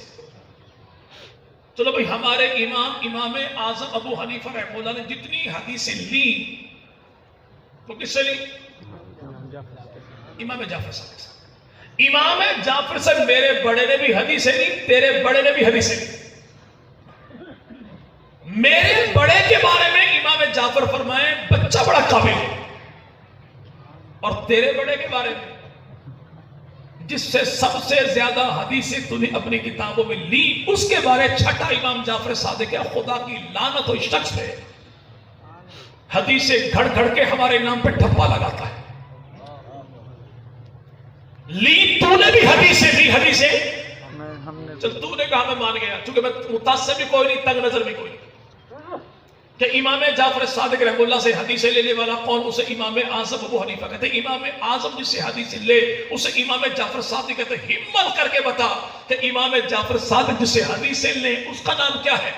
چلو بھئی ہمارے امام اعظم ابو حنیفہ رحمہ اللہ نے جتنی حدیثیں لی وہ کس سے لی؟ امام جعفر صادق سے. امام جعفر سے میرے بڑے نے بھی حدیثیں لی, تیرے بڑے نے بھی حدیثیں لی. میرے بڑے کے بارے میں امام جعفر فرمائے بچہ بڑا قابل ہے، اور تیرے بڑے کے بارے میں جس سے سب سے زیادہ حدیثیں تو نے اپنی کتابوں میں لی، اس کے بارے چھٹا امام جعفر صادق ہے. خدا کی لعنت ہو اس شخص ہے، حدیثیں گھڑ گھڑ کے ہمارے نام پہ ٹھپا لگاتا ہے. لی تو نے بھی حدیثیں لی، حدیثیں چل تو نے کہا میں مان گیا، چونکہ میں متاثر بھی کوئی نہیں، تنگ نظر بھی کوئی نہیں، کہ امام جعفر صادق رحمہ اللہ سے حدیثیں لینے والا کون؟ اسے امام اعظم ابو حنیفہ کہتے ہیں. امام اعظم جس سے حدیثیں لے اسے امام جعفر صادق کہتے ہیں. ہمت کر کے بتا کہ امام جعفر صادق جس سے حدیثیں لے اس کا نام کیا ہے؟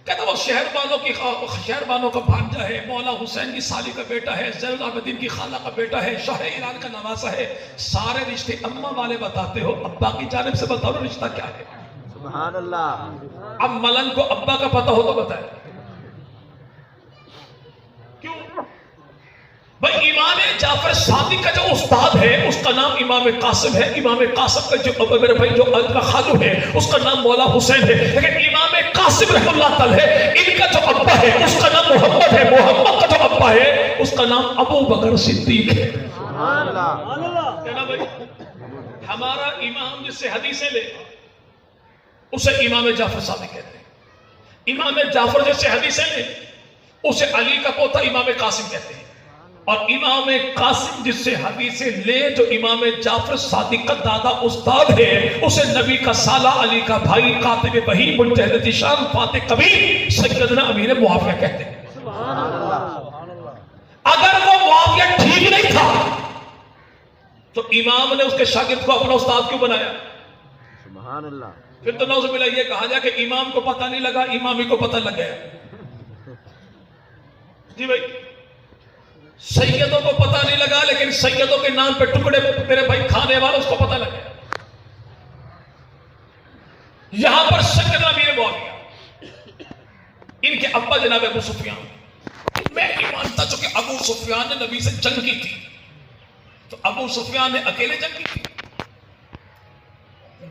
کہتا وہ شہر بانوں کا بھانجا ہے، مولا حسین کی سالی کا بیٹا ہے، زین العابدین کی خالہ کا بیٹا ہے، شاہ ایران کا نواسہ ہے. سارے رشتے اماں والے بتاتے ہو، ابا کی جانب سے بتاؤ رشتہ کیا ہے؟ سبحان اللہ. اب ملن کو ابا کا پتہ ہو تو بتائے کیوں؟ بھائی امام جعفر صادق کا جو استاد ہے اس کا نام امام قاسم ہے. امام قاسم کا جو میرے بھائی جو خالو ہے اس کا نام مولا حسین ہے. لیکن امام قاسم رحمہ اللہ تعالی ہے، ان کا جو ابا ہے اس کا نام محمد ہے. محمد کا جو ابا ہے اس کا نام ابو بکر صدیق ہے. سبحان اللہ. کہنا بھائی ہمارا امام جس سے حدیثیں لے اسے امام جعفر صادق کہتے ہیں. امام جعفر جس سے حدیثیں لے اسے علی کا پوتا امام قاسم کہتے ہیں. اور امام قاسم جس سے حدیثیں لے جو امام جعفر صادق کا دادا استاد ہے اسے نبی کا سالہ، علی کا بھائی، کاتب وحی، مجتہد شام، فاتح کبیر، سیدنا امیر معاویہ کہتے ہیں. اگر وہ معاویہ ٹھیک نہیں تھا تو امام نے اس کے شاگرد کو اپنا استاد کیوں بنایا؟ سبحان اللہ. پھر تو نعوذ باللہ یہ کہا جائے کہ امام کو پتہ نہیں لگا، امام ہی کو پتہ لگ گیا. جی بھائی سیدوں کو پتہ نہیں لگا لیکن سیدوں کے نام پہ ٹکڑے تیرے بھائی کھانے والا اس کو پتہ لگ گیا. یہاں پر سیدنا امیر معاویہ ان کے ابا جناب ابو سفیان، میں نہیں مانتا چونکہ ابو سفیان نے نبی سے جنگ کی تھی تو ابو سفیان نے اکیلے جنگ کی تھی.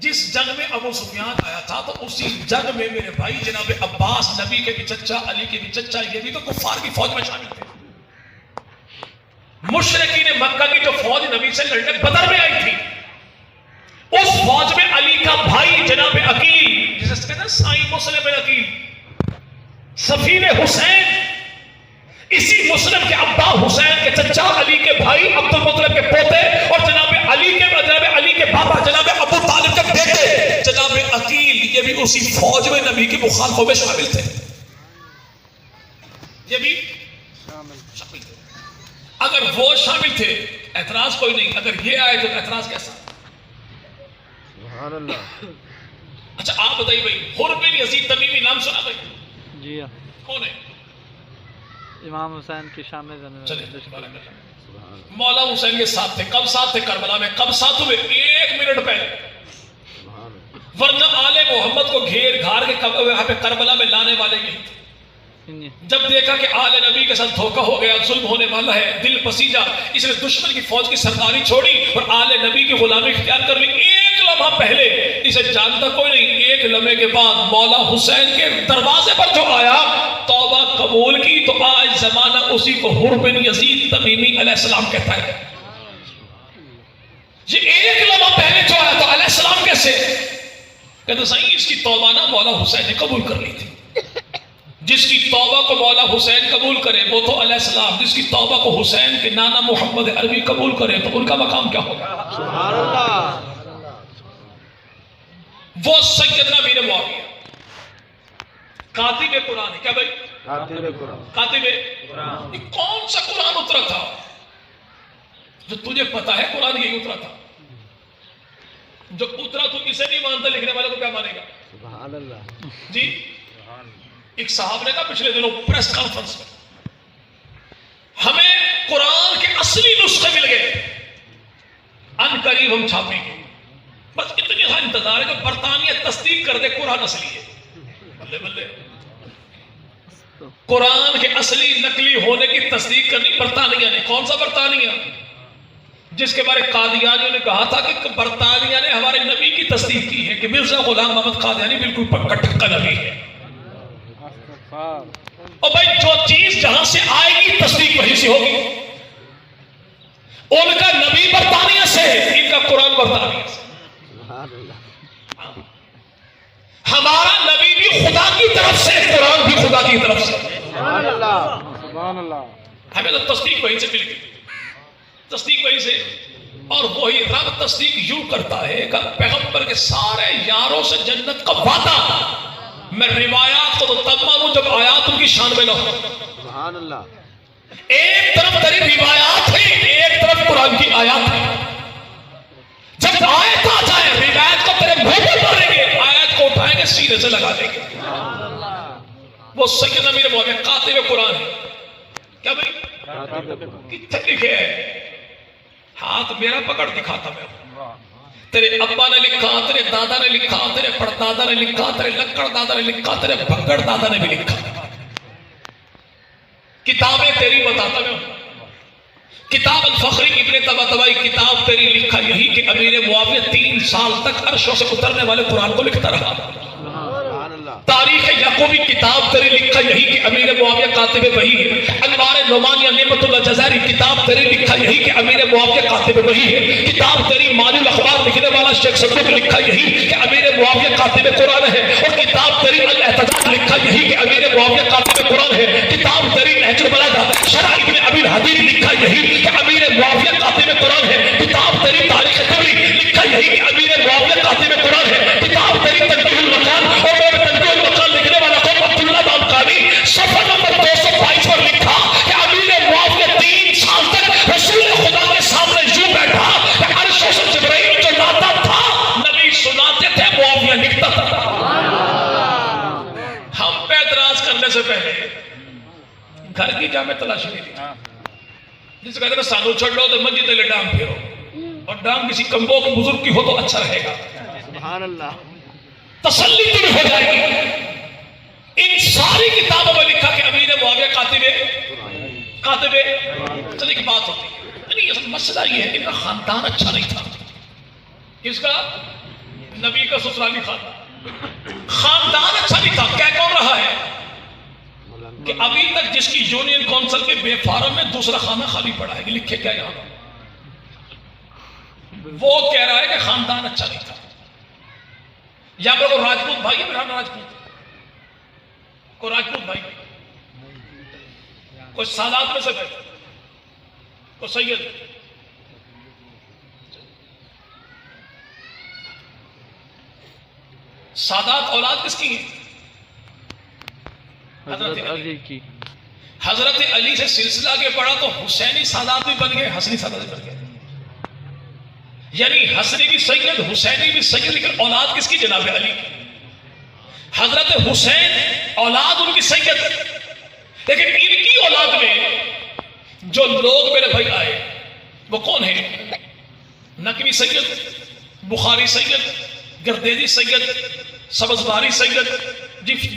جس جنگ میں ابو سفیان آیا تھا تو اسی جنگ میں میرے بھائی جناب عباس نبی کے بھی چچا، علی کے بھی چچا، یہ بھی تو کفار کی فوج میں شامل تھے. مشرکین مکہ کی جو فوج نبی سے لڑنے بدر میں آئی تھی اس فوج میں علی کا بھائی جناب عقیل، جسے کہتے ہیں سائیں مسلم بن عقیل، سفیر حسین، اسی مسلم کے ابا حسین کے چچا، علی کے بھائی عبد المطلب کے پوتے اور جناب علی کے بابا جناب ابو طالب کے بیٹے جناب عقیل، یہ بھی اسی فوج میں نبی کی مخالفوں میں شامل تھے. یہ بھی شامل تھے. اگر وہ شامل تھے اعتراض کوئی نہیں، اگر یہ آئے تو اعتراض کیسا؟ سبحان اللہ. اچھا آپ بتائیے بھائی، حر بن یزید تمیمی نام سنا بھائی؟ جی ہاں. کون ہے؟ امام حسین کی شام میں چلے مولا حسین کے ساتھ تھے. کب ساتھ تھے؟ کربلا میں. کب ساتھ ہوئے؟ 1 منٹ پہلے. ورنہ آل محمد کو گھیر گھار کے یہاں پہ کربلا میں لانے والے یہی تھے. جب دیکھا کہ آل نبی کے ساتھ دھوکہ ہو گیا، ظلم ہونے والا ہے، دل پسیجا، اس نے دشمن کی فوج کی سرداری چھوڑی اور آل نبی کی غلامی اختیار کر لی. 1 لمحہ پہلے اسے جانتا کوئی نہیں، 1 لمحے کے بعد مولا حسین کے دروازے پر جو آیا توبہ قبول کی تو آج زمانہ اسی کو حر بن یزید تمیمی علیہ السلام کہتا ہے. یہ 1 لمحہ پہلے جو آیا تو علیہ السلام کیسے کہتے صحیح اس کی توبہ نہ مولا حسین نے قبول کر لی تھی. جس کی توبہ کو مولا حسین قبول کرے وہ تو علیہ السلام، جس کی توبہ کو حسین کے نانا محمد عربی قبول کرے تو ان کا مقام کیا ہوگا؟ سبحان اللہ. وہ سیدنا امیر معاویہ کاتب قرآن ہے. کیا بھائی؟ کاتب قرآن. کاتب قرآن. یہ کون سا قرآن اترا تھا جو تجھے پتا ہے قرآن یہی اترا تھا؟ جو اترا تو اسے نہیں مانتا، لکھنے والے کو کیا مانے گا؟ سبحان اللہ. جی ایک صاحب نے کہا پچھلے دنوں پریس کانفرنس میں ہمیں قرآن کے اصلی نسخے مل گئے، ان قریب ہم چھاپیں گے. بس اتنی سا انتظار ہے کہ برطانیہ تصدیق کر دے قرآن اصلی ہے. بلے بلے قرآن کے اصلی نقلی ہونے کی تصدیق کرنی برطانیہ نے. کون سا برطانیہ؟ جس کے بارے قادیانیوں نے کہا تھا کہ برطانیہ نے ہمارے نبی کی تصدیق کی ہے کہ مرزا غلام محمد قادیانی بالکل پکا ٹھکا نبی ہے. اور بھائی جو چیز جہاں سے آئے گی تصدیق وہی سے ہوگی. ان کا نبی برطانیہ سے ہے، ان کا قرآن برطانیہ سے. سبحان اللہ. ہمارا نبی بھی خدا کی طرف سے، قرآن بھی خدا کی طرف سے. سبحان اللہ. سبحان اللہ. ہمیں تو تصدیق وہی سے مل گئی، تصدیق وہی سے. اور وہی رب تصدیق یوں کرتا ہے کہ پیغمبر کے سارے یاروں سے جنت کا وعدہ. میں روایات کو تو تب مانوں جب آیات ان کی شان میں نہ ہو. سبحان اللہ. ایک طرف تیری روایات ہے، ایک طرف قرآن کی آیات ہے. جب آیت آ جائے روایت کو تیرے منہ پہ ماریں گے، آیت کو اٹھائیں گے سینے سے لگا دیں گے. وہ سید امیر معاویہ کاتب قرآن ہے. کیا بھائی کتنے لکھے ہے؟ ہاتھ میرا پکڑ دکھاتا میں. تیرے ابا نے لکھا، تیرے دادا نے لکھا، تیرے پڑدادا نے لکھا، تیرے لکڑ دادا نے لکھا، تیرے بھگڑ دادا نے بھی لکھا. کتابیں تیری بتاتا میں ہوں. کتاب الفخری ابن طباطبائی کتاب تیری لکھا یہی کہ امیر معاویہ 3 سال تک عرشوں سے اترنے والے قرآن کو لکھتا رہا. سبحان اللہ. تاریخ یعقوبی کتاب تیری لکھا یہی کہ امیر معاویہ کاتب وحی ہے. انوار نعمانیہ نعمت اللہ جزائری کتاب تیری لکھا یہی کہ امیر معاویہ کاتب وحی ہے. کتاب تیری مانی الاخبار لکھنے والا شیخ صدوق لکھا یہی کہ امیر معاویہ کاتب قرآن ہے. اور کتاب تیری الاحتجاج لکھا یہی کہ امیر معاویہ کاتب قرآن ہے. کتاب تیری نہج البلاغہ شرح ابن ابی الحدید لکھا یہی کہ امیر معاویہ کاتب قرآن ہے. کتاب تیری تاریخ طبری لکھا یہی کہ امیر معاویہ کاتب قرآن ہے. کتاب تیری تنبیہ المکان اور تنبیہ المکان لکھنے والا قوم عبداللہ بامقانی صفحہ نمبر 222 پر لکھا کہ امیر معاویہ 3 سال تک رسول خدا کے سامنے یوں بیٹھا کہ عرشوں سے جبرائیل جو لاتا تھا نبی سناتے تھے، معاویہ لکھتا تھا. ہم پہ اعتراض کرنے سے پہلے گھر کی جامع تلاشی نہیں تھی. جس کہتے ہیں سانو چھڑ لو تو مسجد لے ڈانگ پھیرو، اور ڈانگ کسی کمبو کے بزرگ کی ہو تو اچھا رہے گا. سبحان اللہ. تسلی تمہیں ہو جائے گی. ان ساری کتابوں میں لکھا کہ امیر معاویہ کاتب. چل ایک بات ہوتی ہے، یعنی یہ مسئلہ یہ ہے کہ ان کا خاندان اچھا نہیں تھا. کس کا؟ نبی کا سسرالی خاندان اچھا نہیں تھا. کیا کون رہا ہے کہ ابھی تک جس کی یونین کونسل کے بے فارم میں دوسرا خانہ خالی پڑا ہے. لکھے کیا یہاں؟ وہ کہہ رہا ہے کہ خاندان اچھا نہیں تھا. یا پھر کوئی راجپوت بھائی ہے، برانا راجپوت، کوئی راجپوت بھائی، کوئی سادات میں سے ہے، کوئی سید. سادات اولاد کس کی ہے؟ حضرت علی کی. حضرت علی سے سلسلہ کے پڑا تو حسینی سادات بھی بن گئے، حسنی سادات بھی بن گئے. یعنی حسنی بھی سید، حسینی بھی سید، لیکن اولاد کس کی؟ جناب علی کی. حضرت حسین اولاد ان کی سید، لیکن ان کی اولاد میں جو لوگ میرے بھائی آئے وہ کون ہیں؟ نقوی سید، بخاری سید، گردیدی سید، سبزواری سید،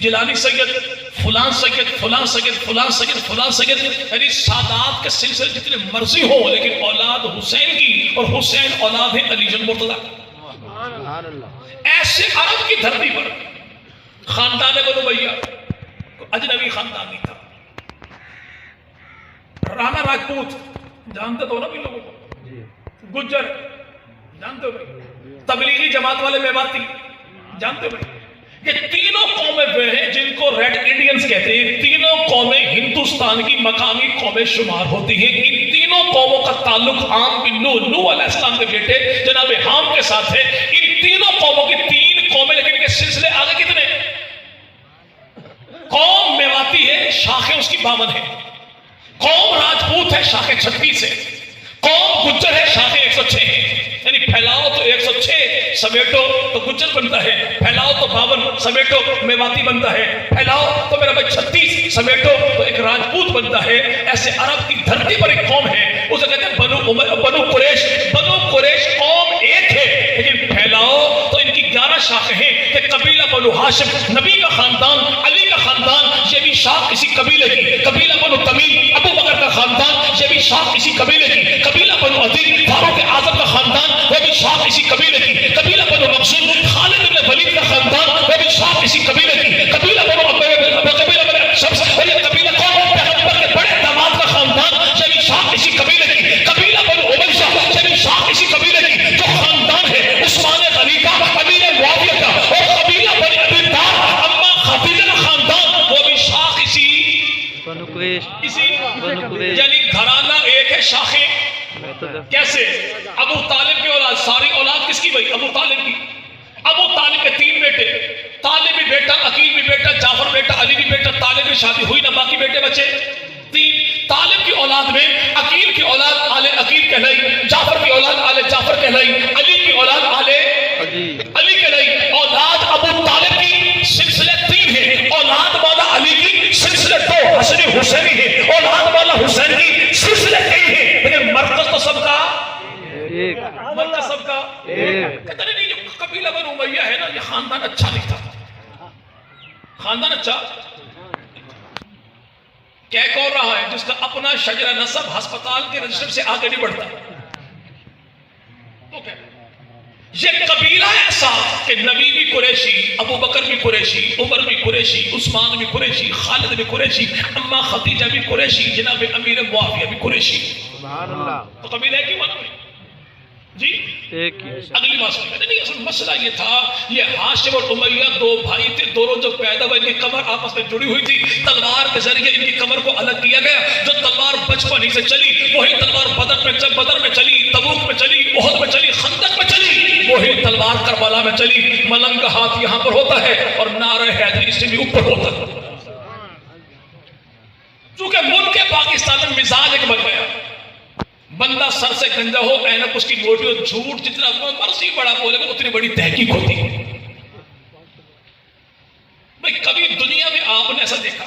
جیلانی سید، فلان سید، فلان سید، فلان سید، فلان سید. یعنی سادات کے سلسلے جتنے مرضی ہوں، لیکن اولاد حسین کی، اور حسین اولاد ہے علی المرتضیٰ. سبحان اللہ. ایسے عرب کی دھرتی پر خاندان بنو امیہ اجنبی خاندان نہیں تھا. رانا راجپوت جانتے تو نا بھی لوگوں کو، گجر جانتے ہو بھائی، تبلیغی جماعت والے میواتی جانتے ہو بھائی. یہ تینوں قومیں وہ ہیں جن کو ریڈ انڈینز کہتے ہیں. تینوں قومیں ہندوستان کی مقامی قومیں شمار ہوتی ہیں. ان تینوں قوموں کا تعلق عام بن نوح علیہ السلام کے بیٹے جناب حام کے ساتھ ہے. ان تینوں قوموں کی 3 قومیں، لیکن کے سلسلے آگے کتنے؟ قوم میواتی ہے، شاخیں اس کی 52 ہے. قوم راجپوت ہے، شاخیں 36 ہے. قوم گجر ہے، شاخیں 106 ہے. یعنی پھیلاؤ تو 106 سمیٹو تو گجر بنتا ہے، پھیلاؤ تو 52 سمیٹو میواتی بنتا ہے، پھیلاؤ تو میرا بھائی 36 سمیٹو تو ایک راجپوت بنتا ہے. ایسے عرب کی دھرتی پر ایک قوم ہے، اسے کہتے ہیں بنو قریش. بنو قریش قوم ایک ہے، لیکن پھیلاؤ تو ان کی 11 شاخیں ہیں کہ قبیلہ بنو ہاشم نبی کا خاندان، علی کا خاندان، یہ بھی شاخ اسی قبیلے کی. قبیلہ بنو تمیم ابو بکر کا خاندان، یہ بھی شاخ اسی قبیلے کی. قبیلہ بنو عدی فاروق اعظم کا خاندان، وہ بھی شاخ اسی قبیلے کی. قبیلہ بنو مخزوم خالد بن ولید کا خاندان، وہ بھی شاخ اسی قبیلے کی. قبیلہ بنو شمس، اور یہ قبیلہ کون؟ پیغمبر بنو قریش اسی بنو قریش یعنی گھرانہ ایک ہے، شاخیں مختلف کیسے؟ ابو طالب کی اولاد، ساری اولاد کس کی بھائی؟ ابو طالب کی۔ ابو طالب کے 3 بیٹے، طالب بھی بیٹا، عقیل بھی بیٹا، جعفر بیٹا، علی بھی بیٹا، طالب کی شادی ہوئی نہ، باقی بیٹے بچے 3۔ طالب کی اولاد میں عقیل کی اولاد آل عقیل کہلائی، جعفر کی اولاد آل جعفر کہلائی، علی کی اولاد آل علی کہلائی۔ اولاد ابو طالب کی سلسلے 3 ہیں، اولاد والا علی کی سلسلے 2 حسنی حسینی ہے، اولاد والا حسین کی سلسلے 3 ہیں، لیکن مرکز تو سب کا ایک مرکز سب کا ایک۔ کہتے نہیں جو قبیلہ بنو امیہ ہے نا، یہ خاندان اچھا نہیں تھا، خاندان اچھا کہہ کون رہا ہے جس کا اپنا شجرہ نسب ہسپتال کے رجسٹر سے آگے نہیں بڑھتا؟ تو کیا یہ قبیلہ ایسا کہ نبی بھی قریشی، ابو بکر بھی قریشی، عمر بھی قریشی، عثمان بھی قریشی، خالد بھی قریشی، اماں خدیجہ بھی قریشی، جناب امیر معاویہ بھی قریشی۔ سبحان اللہ۔ تو قبیلہ ہے کہ بنا جی ایک ہی اگلی بات سنیں۔ نہیں اصل مسئلہ یہ تھا، یہ ہاشم اور امیہ 2 بھائی تھے، دونوں جب پیدا ہوئے ان کی کمر آپس میں جڑی ہوئی تھی، تلوار کے ذریعے ان کی کمر کو الگ کیا گیا۔ جو تلوار بچپن ہی سے چلی وہی تلوار بدر میں چلی، تبوک میں چلی، احد میں چلی، خندق میں چلی، وہی تلوار کربلا میں چلی۔ ملنگ کا ہاتھ یہاں پر ہوتا ہے اور نعرہ حیدری اس سے بھی اوپر ہوتا ہے۔ چونکہ ملک پاکستان میں مزاج ایک بن گیا، بندہ سر سے گنجا ہو، اینک اس کی موٹی ہو، جھوٹ جتنا مرضی بڑا بولے گا اتنی بڑی تحقیق ہوتی ہے۔ بھئی کبھی دنیا میں آپ نے ایسا دیکھا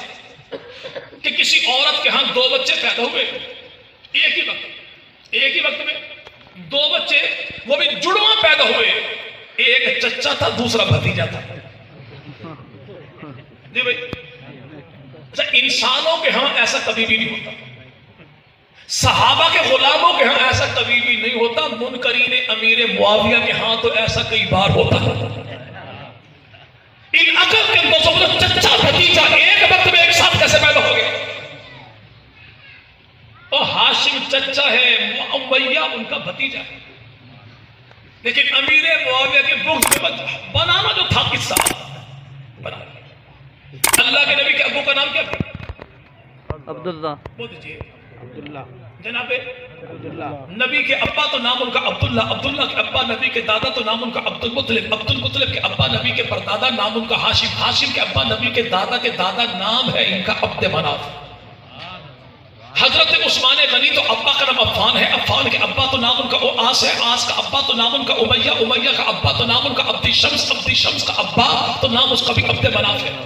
کہ کسی عورت کے ہاں 2 بچے پیدا ہوئے ایک ہی وقت میں 2 بچے، وہ بھی جڑواں پیدا ہوئے، ایک چچا تھا دوسرا بھتیجا تھا؟ جی بھئی اچھا، انسانوں کے ہاں ایسا کبھی بھی نہیں ہوتا، صحابہ کے غلاموں کے ہاں ایسا کبھی بھی نہیں ہوتا، منکرین امیر معاویہ کے ہاں تو ایسا کئی بار ہوتا ہے۔ ان عقل کے اندر چچا بھتیجا ایک وقت میں ایک ساتھ کیسے پیدا ہو گئے؟ اور ہاشم چچا ہے، امیہ ان کا بھتیجا ہے، لیکن امیر معاویہ کے بغض میں بنانا جو تھا قصہ بنا۔ اللہ کے نبی کے ابو کا نام کیا تھا؟ عبداللہ۔ بول دیجئے عبداللہ۔ جناب عبداللہ۔ نبی کے ابا تو نام ان کا عبداللہ، عبداللہ کے ابا نبی کے دادا تو نام ان کا عبد المطلب، عبد المطلب کے ابا نبی کے پردادا نام ان کا ہاشم، ہاشم کے ابا نبی کے دادا نام ہے ان کا عبد مناف۔ حضرت عثمان غنی تو ابا کا نام عفان ہے، عفان کے ابا تو نام ان کا آس ہے، آس کا ابا تو نام ان کا امیہ، امیہ کا ابا تو نام ان کا عبد شمس، عبد شمس کا ابا تو نام اس کا بھی عبد مناف ہے۔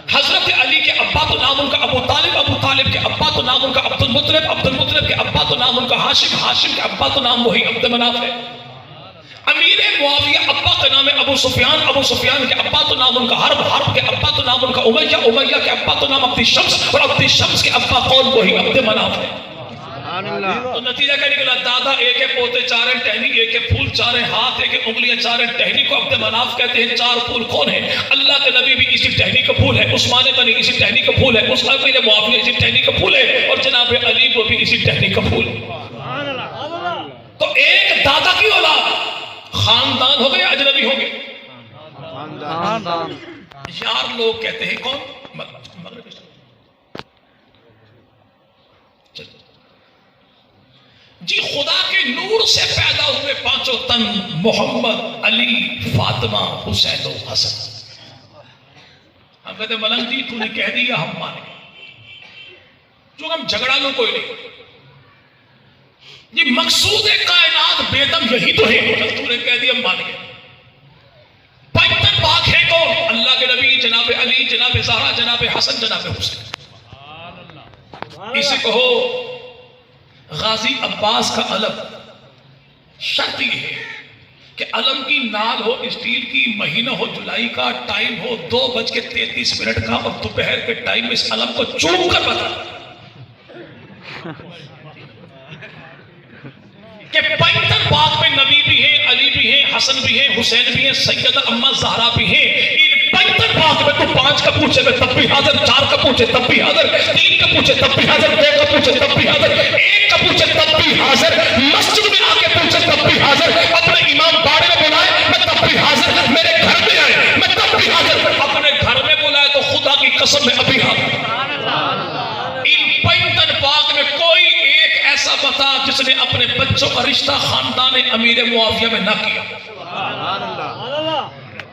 حضرت علی کے ابا تو نام ان کا ابو طالب، ابو طالب کے ابا تو نام ان کا عبد المطلب، عبد المطلب کے ابا تو نام ان کا ہاشم، ہاشم کے ابا تو نام وہی عبد مناف ہے۔ امیر معاویہ ابا کا نام ہے ابو سفیان، ابو سفیان کے ابا تو نام ان کا حرب، حرب کے ابا تو نام ان کا امیہ، امیہ کے ابا تو نام عبد شمس، اور عبد شمس کے ابا قول وہی عبد مناف ہے۔ سبحان اللہ۔ تو نتیجہ کیا نکلا؟ دادا ایک ہے، پوتے 4 ہیں، ٹہنی ایک ہے، پھول 4 ہیں، ہاتھ ایک ہے، انگلیاں 4 ہیں، ٹہنی کو عبد مناف کہتے ہیں۔ 4 پھول کون ہیں؟ اللہ کے نبی بھی اسی ٹہنی کا پھول ہے، عثمان غنی اسی ٹہنی کا پھول ہے، اس امیر معاویہ اسی ٹہنی کا پھول ہے، اور جناب علی کو بھی اسی ٹہنی کا پھول ہے۔ تو ایک دادا کی اولاد خاندان ہو گئے، اجنبی ہوں گے؟ خاندان۔ یار لوگ کہتے ہیں کون؟ مغرب جی خدا کے نور سے پیدا ہوئے 5 تن، محمد، علی، فاطمہ، حسین و حسن۔ ہم کہتے ملنگ جی تو نے کہہ دیا ہم مانے، جو ہم جھگڑا لوں کوئی نہیں، یہ مقصود کائنات بیدم یہی تو ہے، تو نے کہہ دیا ہم مان گئے۔ 5 تن پاک ہے کون؟ اللہ کے نبی، جناب علی، جناب زہرا، جناب حسن، جناب حسین۔ اسے کہو غازی عباس کا علم، شرط یہ ہے کہ علم کی نال ہو اسٹیل کی، مہینہ ہو جولائی کا، ٹائم ہو 2:33 کا، اور دوپہر کے ٹائم میں اس علم کو چوم کر بتا کہ پینتن پاک میں نبی بھی ہیں، علی بھی ہیں، حسن بھی ہیں، حسین بھی ہیں، سیدہ اماں زہرا بھی ہیں۔ ان پینتن پاک میں تو 5 کا پوچھے میں تب بھی حاضر، 4 کا پوچھے تب بھی حاضر، 3 کا پوچھے تب بھی حاضر، 2 کا پوچھے تب بھی حاضر، 1 کا پوچھے تب بھی حاضر، مسجد میں آ کے پوچھے تب بھی حاضر، اپنے امام باڑے میں بلائے میں تب بھی حاضر، میرے گھر میں آئے میں تب بھی حاضر، اپنے گھر میں بلائے تو خدا کی قسم میں ابھی حاضر۔ بتا جس نے اپنے بچوں کا رشتہ خاندان امیر معاویہ میں نہ کیا. سبحان اللہ.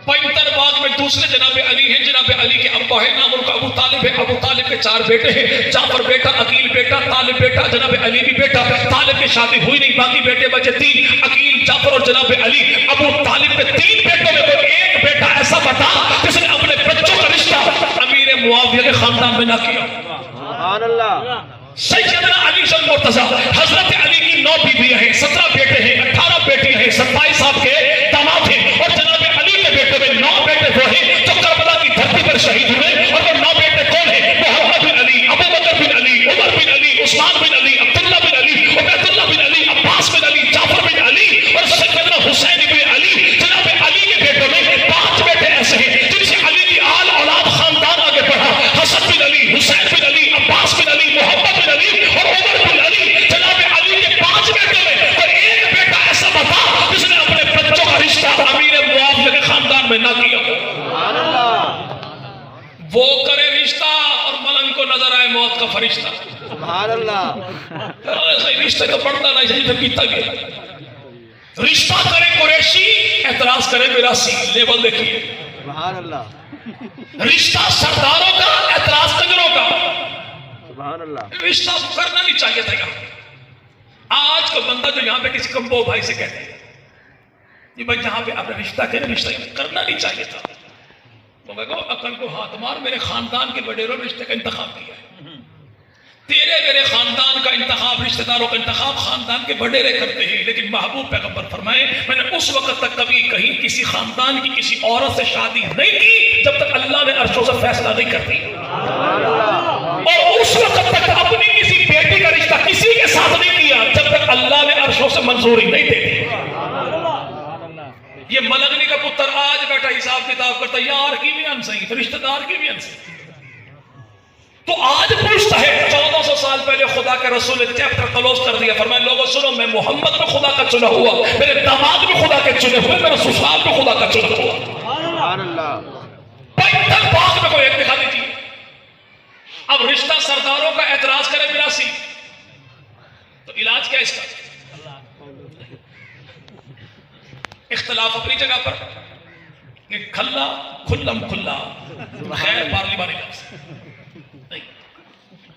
پینتر باغ میں دوسرے جناب علی ہیں. جناب علی کے ابا ہے, نام ان کا ابو طالب ہے. ابو طالب کے 4 بیٹے ہیں, جعفر بیٹا, عقیل بیٹا, طالب بیٹا, جناب علی بھی بیٹا. طالب کی شادی ہوئی نہیں, باقی بیٹے بچے 3, عقیل, جعفر اور جناب علی. ابو طالب کے 3 بیٹوں میں کوئی ایک بیٹا ایسا بتا جس نے اپنے بچوں کا رشتہ امیر معاویہ کے خاندان میں نہ کیا. سبحان اللہ. سیدنا علی شن مرتضیٰ, حضرت علی کی 9 بیویاں ہیں, 17 بیٹے ہیں, 18 بیٹیاں ہیں, 27 آپ کے داماد ہیں. اور جناب علی کے بیٹے میں 9 بیٹے وہ ہیں جو کربلا کی دھرتی پر شہید ہوئے. اور وہ 9 بیٹے کون ہیں؟ محمد بن علی, ابو بکر بن علی, عمر بن علی, عثمان بن علی, عبداللہ بن علی, عبید اللہ بن علی, عباس بن علی, جعفر بن علی اور سیدنا حسین بن علی. جناب علی کے بیٹوں میں 5 بیٹے ایسے ہیں جن سے علی کی آل اولاد خاندان آگے بڑھا. حسن بن علی, حسین بن علی, عباس بن علی, محمد بن علی اور عمر بن علی. جناب علی کے 5 بیٹوں میں کوئی ایک بیٹا ایسا بتا جس نے اپنے بچوں کا رشتہ امیر معاویہ کے خاندان میں نہ کیا. سبحان اللہ. وہ کرے رشتہ اور ملنگ کو نظر آئے موت کا فرشتہ. سبحان اللہ. صحیح رشتہ تو پڑھتا نہیں, صحیح تو پیتا گیا. رشتہ کرے قریشی, اعتراض کرے میراثی. لیبل دیکھیے, سبحان اللہ. رشتہ سرداروں کا, اعتراض کنجروں کا. سبحان اللہ. رشتہ کرنا نہیں چاہیے تھا یہاں. آج کا بندہ جو یہاں پہ کسی کمبو بھائی سے کہتے ہیں کہ بھائی جہاں پہ آپ نے رشتہ کرے, رشتہ کرنا نہیں چاہیے تھا. تو میں کہو عقل کو ہاتھ مار, میرے خاندان کے وڈیروں نے رشتے کا انتخاب کیا ہے. تیرے میرے خاندان کا انتخاب, رشتہ داروں کا انتخاب خاندان کے وڈیرے کرتے ہیں. لیکن محبوب پیغمبر فرمائے میں نے اس وقت تک کبھی کہیں کسی خاندان کی کسی عورت سے شادی نہیں کی جب تک اللہ نے عرشوں سے فیصلہ نہیں کر دی. اور اس وقت تک اپنی کسی بیٹی کا رشتہ کسی کے ساتھ نہیں کیا جب تک اللہ نے عرشوں سے منظوری نہیں دے دی. یہ ملنگنی کا پتر آج بیٹا حساب کتاب کرتا, یار کی بھی انصحیح تو رشتہ دار کی بھی انصحیح. تو آج پوچھتا ہے 1400 سال پہلے خدا کے رسول نے چیپٹر کلوز کر دیا. فرمایا لوگوں سنو, میں محمد میں خدا کا چنا ہوا, میرے داماد میں خدا کے چنے ہوئے, میرے سسرال میں خدا کا چنا ہوا. سبحان اللہ. پینتر باغ میں کوئی ایک دکھا دیجیے. اب رشتہ سرداروں کا, اعتراض کرے میراثی. تو علاج کیا اس کا؟ اختلاف اپنی جگہ پر, کہ کھلا کھلم کھلا خیر پارلیمانی لفظ نہیں.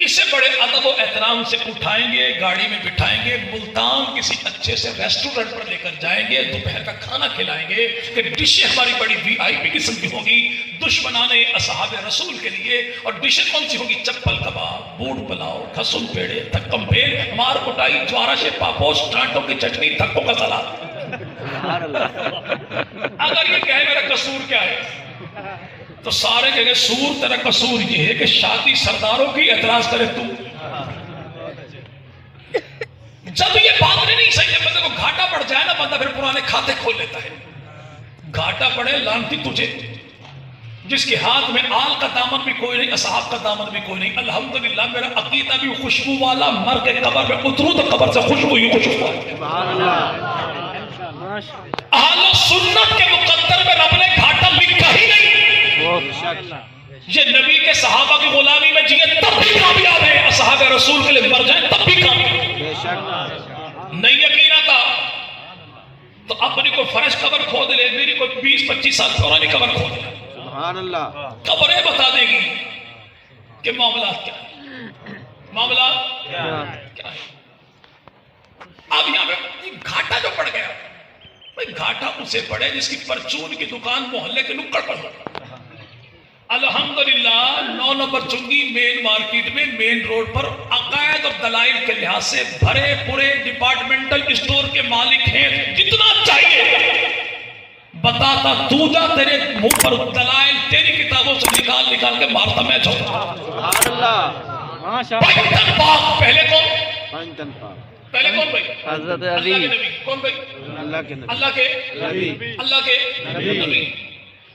اسے بڑے ادب و احترام سے اٹھائیں گے, گاڑی میں بٹھائیں گے, ملتان کسی اچھے سے ریسٹورنٹ پر لے کر جائیں گے, دوپہر کا کھانا کھلائیں گے کہ ڈشیں ہماری بڑی VIP قسم کی ہوگی دشمنان اصحاب رسول کے لیے. اور ڈشیں کون سی ہوگی؟ چپل کباب, بوڑ پلاؤ, کھسن پیڑے, تھکم پیڑ, مار کٹائی, جوارا سے پاپوش, ٹانٹوں کی چٹنی, تھکوں کا سلاد. اگر یہ کہے میرا قصور کیا ہے تو سارے کہیں سور تیرا قصور یہ ہے کہ شادی سرداروں کی, اعتراض کرے تو. جب یہ بات نہیں صحیح ہے, بندے کو گھاٹا پڑ جائے نا, بندہ پھر پرانے کھاتے کھول لیتا ہے. گھاٹا پڑے لانتی تجھے جس کے ہاتھ میں آل کا دامن بھی کوئی نہیں, اصحاب کا دامن بھی کوئی نہیں. الحمدللہ میرا عقیدہ بھی خوشبو والا, مر کے قبر میں اتروں تو قبر سے خوشبو ہی خوشبو ہے. سبحان اللہ. اہل سنت کے مقدر میں رب نے گھاٹا لکھا ہی نہیں. یہ نبی کے صحابہ کی غلامی میں جیے تب بھی کامیاب ہے, اصحاب رسول کے لیے مر جائیں تب بھی کامیاب. بے شک. نہیں یقین آتا تو اپنی کوئی فرش قبر کھود لے, میری کوئی 20-25 سال پرانی قبر کھود لے. سبحان اللہ. قبریں بتا دے گی کہ معاملات کیا ہے, معاملات کیا ہے. اب یہاں پہ گھاٹا جو پڑ گیا, گھاٹا اسے پڑے جس کی پرچون کی دکان محلے کے نکڑ پر ہو. الحمدللہ 9 نمبر چنگی مین مارکیٹ میں, مین روڈ پر عقائد اور دلائل کے لحاظ سے بھرے پورے ڈپارٹمنٹل اسٹور کے مالک ہیں. جتنا چاہیے بتاتا تو جا, تیرے منہ پر دلائل تیری کتابوں سے نکال نکال کے مارتا میں جاؤں. سبحان اللہ. پینتر باغ پہلے کون؟ پینتر باغ پہلے کون بھائی؟ حضرت اللہ علی. کے نبی. کون بھائی؟ اللہ کے نبی. اللہ کے نبی. اللہ کے نبی.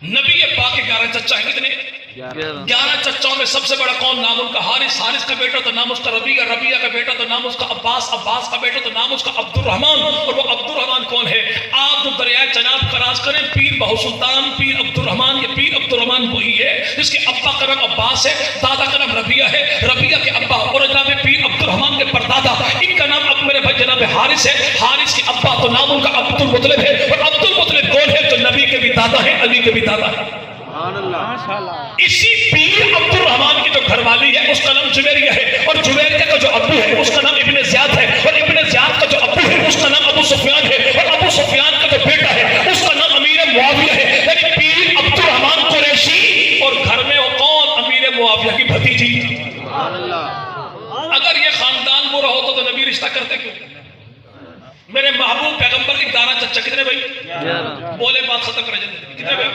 نبی پاک کے 11 چچا ہیں. کتنے؟ 11 چچاؤں میں سب سے بڑا کون؟ نام ان کا حارث, حارث کا بیٹا تو نام اس کا ربیعہ, ربیعہ کا بیٹا تو نام اس کا عباس, عباس کا بیٹا تو نام اس کا عبد الرحمن. اور وہ عبد الرحمن کون ہے؟ آپ جو دریائے چناب کراس کریں, پیر بہو سلطان, پیر عبد الرحمن, یہ پیر عبد الرحمن وہی ہے جس کے ابا کا نام عباس ہے, دادا کا نام ربیعہ ہے, ربیعہ کے ابا اور جناب پیر عبد الرحمن کے پردادا, ان کا نام اب میرے بھائی حارث ہے، حارث کے ابا تو نام ان کا عبد المطلب ہے، اور عبد المطلب کون ہے؟ جو نبی کے بھی دادا ہے، علی کے بھی دادا ہے۔ اسی پیر عبد الرحمن کی جو گھر والی ہے اس کا نام جویریہ ہے، اور جویریہ کا جو ابو ہے اس کا نام ابن زیاد ہے، اور ابن زیاد کا جو ابو ہے اس کا نام ابو سفیان ہے، اور ابو سفیان کا جو بیٹا ہے اس کا نام امیر معاویہ ہے۔ یعنی پیر عبد الرحمن قریشی، اور گھر میں وہ کون؟ امیر معاویہ کی بھتیجی۔ اگر یہ خاندان برا ہوتا تو نبی رشتہ کرتے کیوں؟ میرے محبوب پیغمبر کے 11 چچا کتنے بھائی؟ بولے بات ختم کرے جائے کتنے بھائی؟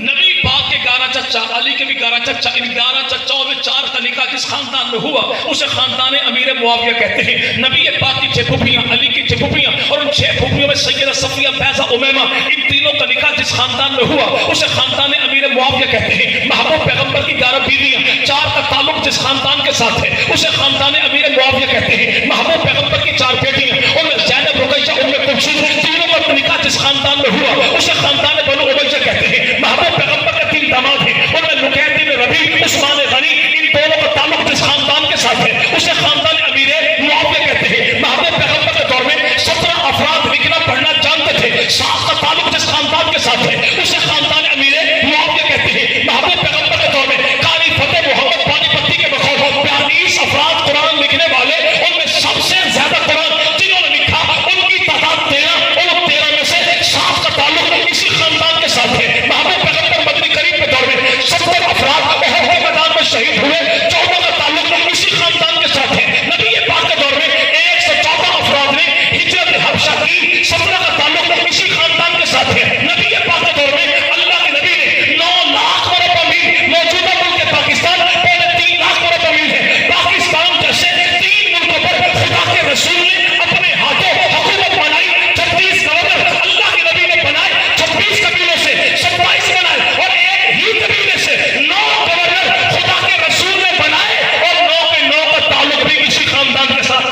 نبی پاک کے 11 چچا، علی کے بھی 11 چچا، ان 11 چچاؤں میں 4 کا نکاح جس خاندان میں ہوا اسے خاندان امیر معاویہ کہتے ہیں۔ نبی پاک کی 6 پھوپھیاں، علی کی 6 پھوپھیاں، اور ان 6 پھوپھیوں میں سیدہ صفیہ، فیضہ، امیمہ، ان تینوں کا نکاح جس خاندان میں ہوا اسے خاندان امیر معاویہ کہتے ہیں۔ محبوب پیغمبر کی 11 بیویاں، 4 کا تعلق جس خاندان کے ساتھ ہے اسے خاندان امیر معاویہ کہتے ہیں۔ محبوب پیغمبر کی 4 بیٹیاں، ان میں زینب، رقیہ، ام کلثوم، تینوں کا نکاح جس خاندان میں ہوا اسے خاندان بنو امیہ کہتے ہیں۔ محبوب پیغمبر کے 3 داماد ہیں، ان میں لقیط بن ربیع، عثمان غنی، ان دونوں کا تعلق جس خاندان کے ساتھ ہے اسے خاندان امیر معاویہ کہتے ہیں۔ محبوب پیغمبر کے دور میں 17 افراد لکھنا پڑھنا جانتے تھے، 7 کا تعلق جس خاندان کے ساتھ ہے اسے خاندان امیر معاویہ کہتے ہیں۔ محبوب پیغمبر کے دور میں قاری فتح محمد پانی پتی کے بخور 42 افراد قرآن لکھنے والے، ان میں سب سے زیادہ قرآن جنہوں نے لکھا ان کی تعداد 13، ان 13 میں سے 7 کا تعلق اسی خاندان کے ساتھ ہے۔ محبوب پیغمبر مدنی کریم کے دور میں 70 افراد احد کے میدان میں شہید ہوئے، 14 کا تعلق اسی خاندان کے ساتھ ہے۔ نبی پاک کے دور میں 114 افراد نے ہجرت حبشہ کی، 17 کا تعلق اسی خاندان کے ساتھ ہے۔ نبی پاک کے دور میں اللہ کے نبی نے 9 لاکھ مربع میل، موجودہ ملک پاکستان پہلے 3 لاکھ مربع میل ہے، پاکستان جیسے 3 ملکوں پر خدا کے رسول نے اپنے ہاتھوں حکومت بنائی۔ 36 گورنر اللہ کے نبی نے بنائے، 26 قبیلوں سے 27 بنائے، اور ایک ہی قبیلے سے 9 گورنر خدا کے رسول نے بنائے، اور 9 کے 9 کا تعلق بھی اسی خاندان کے ساتھ۔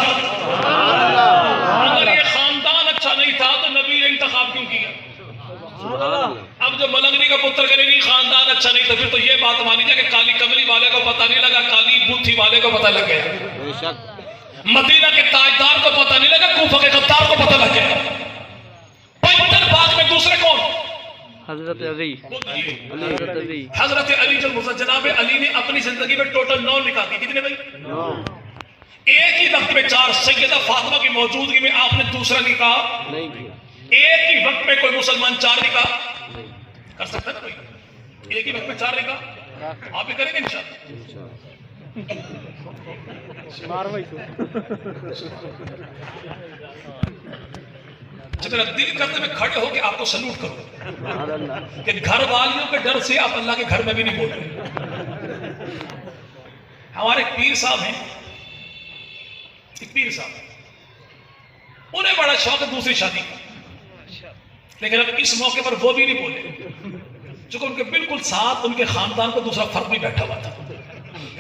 اگر یہ خاندان اچھا نہیں تھا تو نبی نے انتخاب کیوں کیا؟ اب جو ملنگری کا پتر کرے نہیں خاندان اچھا نہیں تھا، پھر تو یہ بات مانی جائے کہ کالی کملی والے کو پتہ نہیں لگا، کالی بوتھی والے کو پتہ لگ گیا، مدینہ کے تاجدار کو پتہ نہیں لگا، کوفہ کے غدار کو پتہ لگ گیا۔ 75 باغ میں دوسرے کون؟ حضرت علی، حضرت علی، حضرت علی جناب علی نے اپنی زندگی میں ٹوٹل 9 نکاح کی، کتنے بھائی؟ ایک ہی وقت میں 4۔ سیدہ فاطمہ کی موجودگی میں آپ نے دوسرا نکاح نہیں کیا۔ ایک ہی وقت میں کوئی مسلمان 4 نکاح کر سکتا ہے کوئی؟ ایک ہی وقت میں 4 نکاح آپ بھی کریں گے انشاءاللہ؟ جب میرا دل کرتے میں کھڑے ہو کے آپ کو سلوٹ کروں کہ گھر والیوں کے ڈر سے آپ اللہ کے گھر میں بھی نہیں بول رہے۔ ہمارے ایک پیر صاحب ہیں، ایک پیر صاحب، انہیں بڑا شوق ہے دوسری شادی کا، لیکن اب اس موقع پر وہ بھی نہیں بولے، چونکہ ان کے بالکل ساتھ ان کے خاندان کو دوسرا فرد بھی بیٹھا ہوا تھا،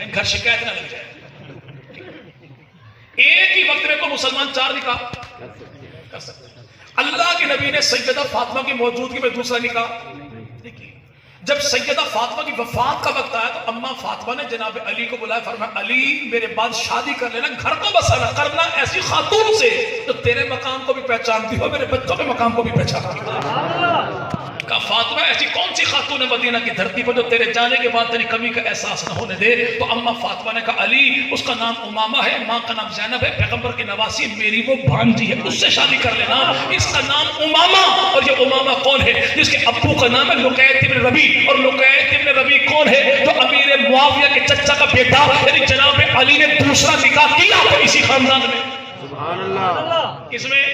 گھر شکایت نہ لگ جائے۔ ایک ہی وقت میں کو مسلمان 4 نکاح کر سکتے ہیں۔ اللہ کے نبی نے سیدہ فاطمہ کی موجودگی میں دوسرا نکاح نہیں کیا۔ جب سیدہ فاطمہ کی وفات کا وقت آیا تو اماں فاطمہ نے جناب علی کو بلایا، فرمایا علی میرے بعد شادی کر لینا، گھر کو بسانا کرنا ایسی خاتون سے تو تیرے مقام کو بھی پہچانتی ہو، میرے بچوں کے مقام کو بھی پہچانتی ہو۔ کہا فاطمہ ایسی کون سی خاتون ہے مدینہ کی دھرتی پر جو تیرے جانے کے بعد تیری کمی کا احساس نہ ہونے دے؟ تو اماں فاطمہ نے کہا علی اس کا نام امامہ ہے، ماں کا نام زینب ہے، پیغمبر کی نواسی میری وہ بھانجی ہے، اس سے شادی کر لینا، اس کا نام امامہ۔ اور یہ امامہ کون ہے؟ جس کے ابو کا نام ہے لقیط بن ربیع، اور لقیط بن ربیع کون ہے؟ جو امیر معاویہ کے چچا کا بیٹا، یعنی جناب علی نے دوسرا نکاح کیا تو اسی خاندان میں، سبحان اللہ، اس میں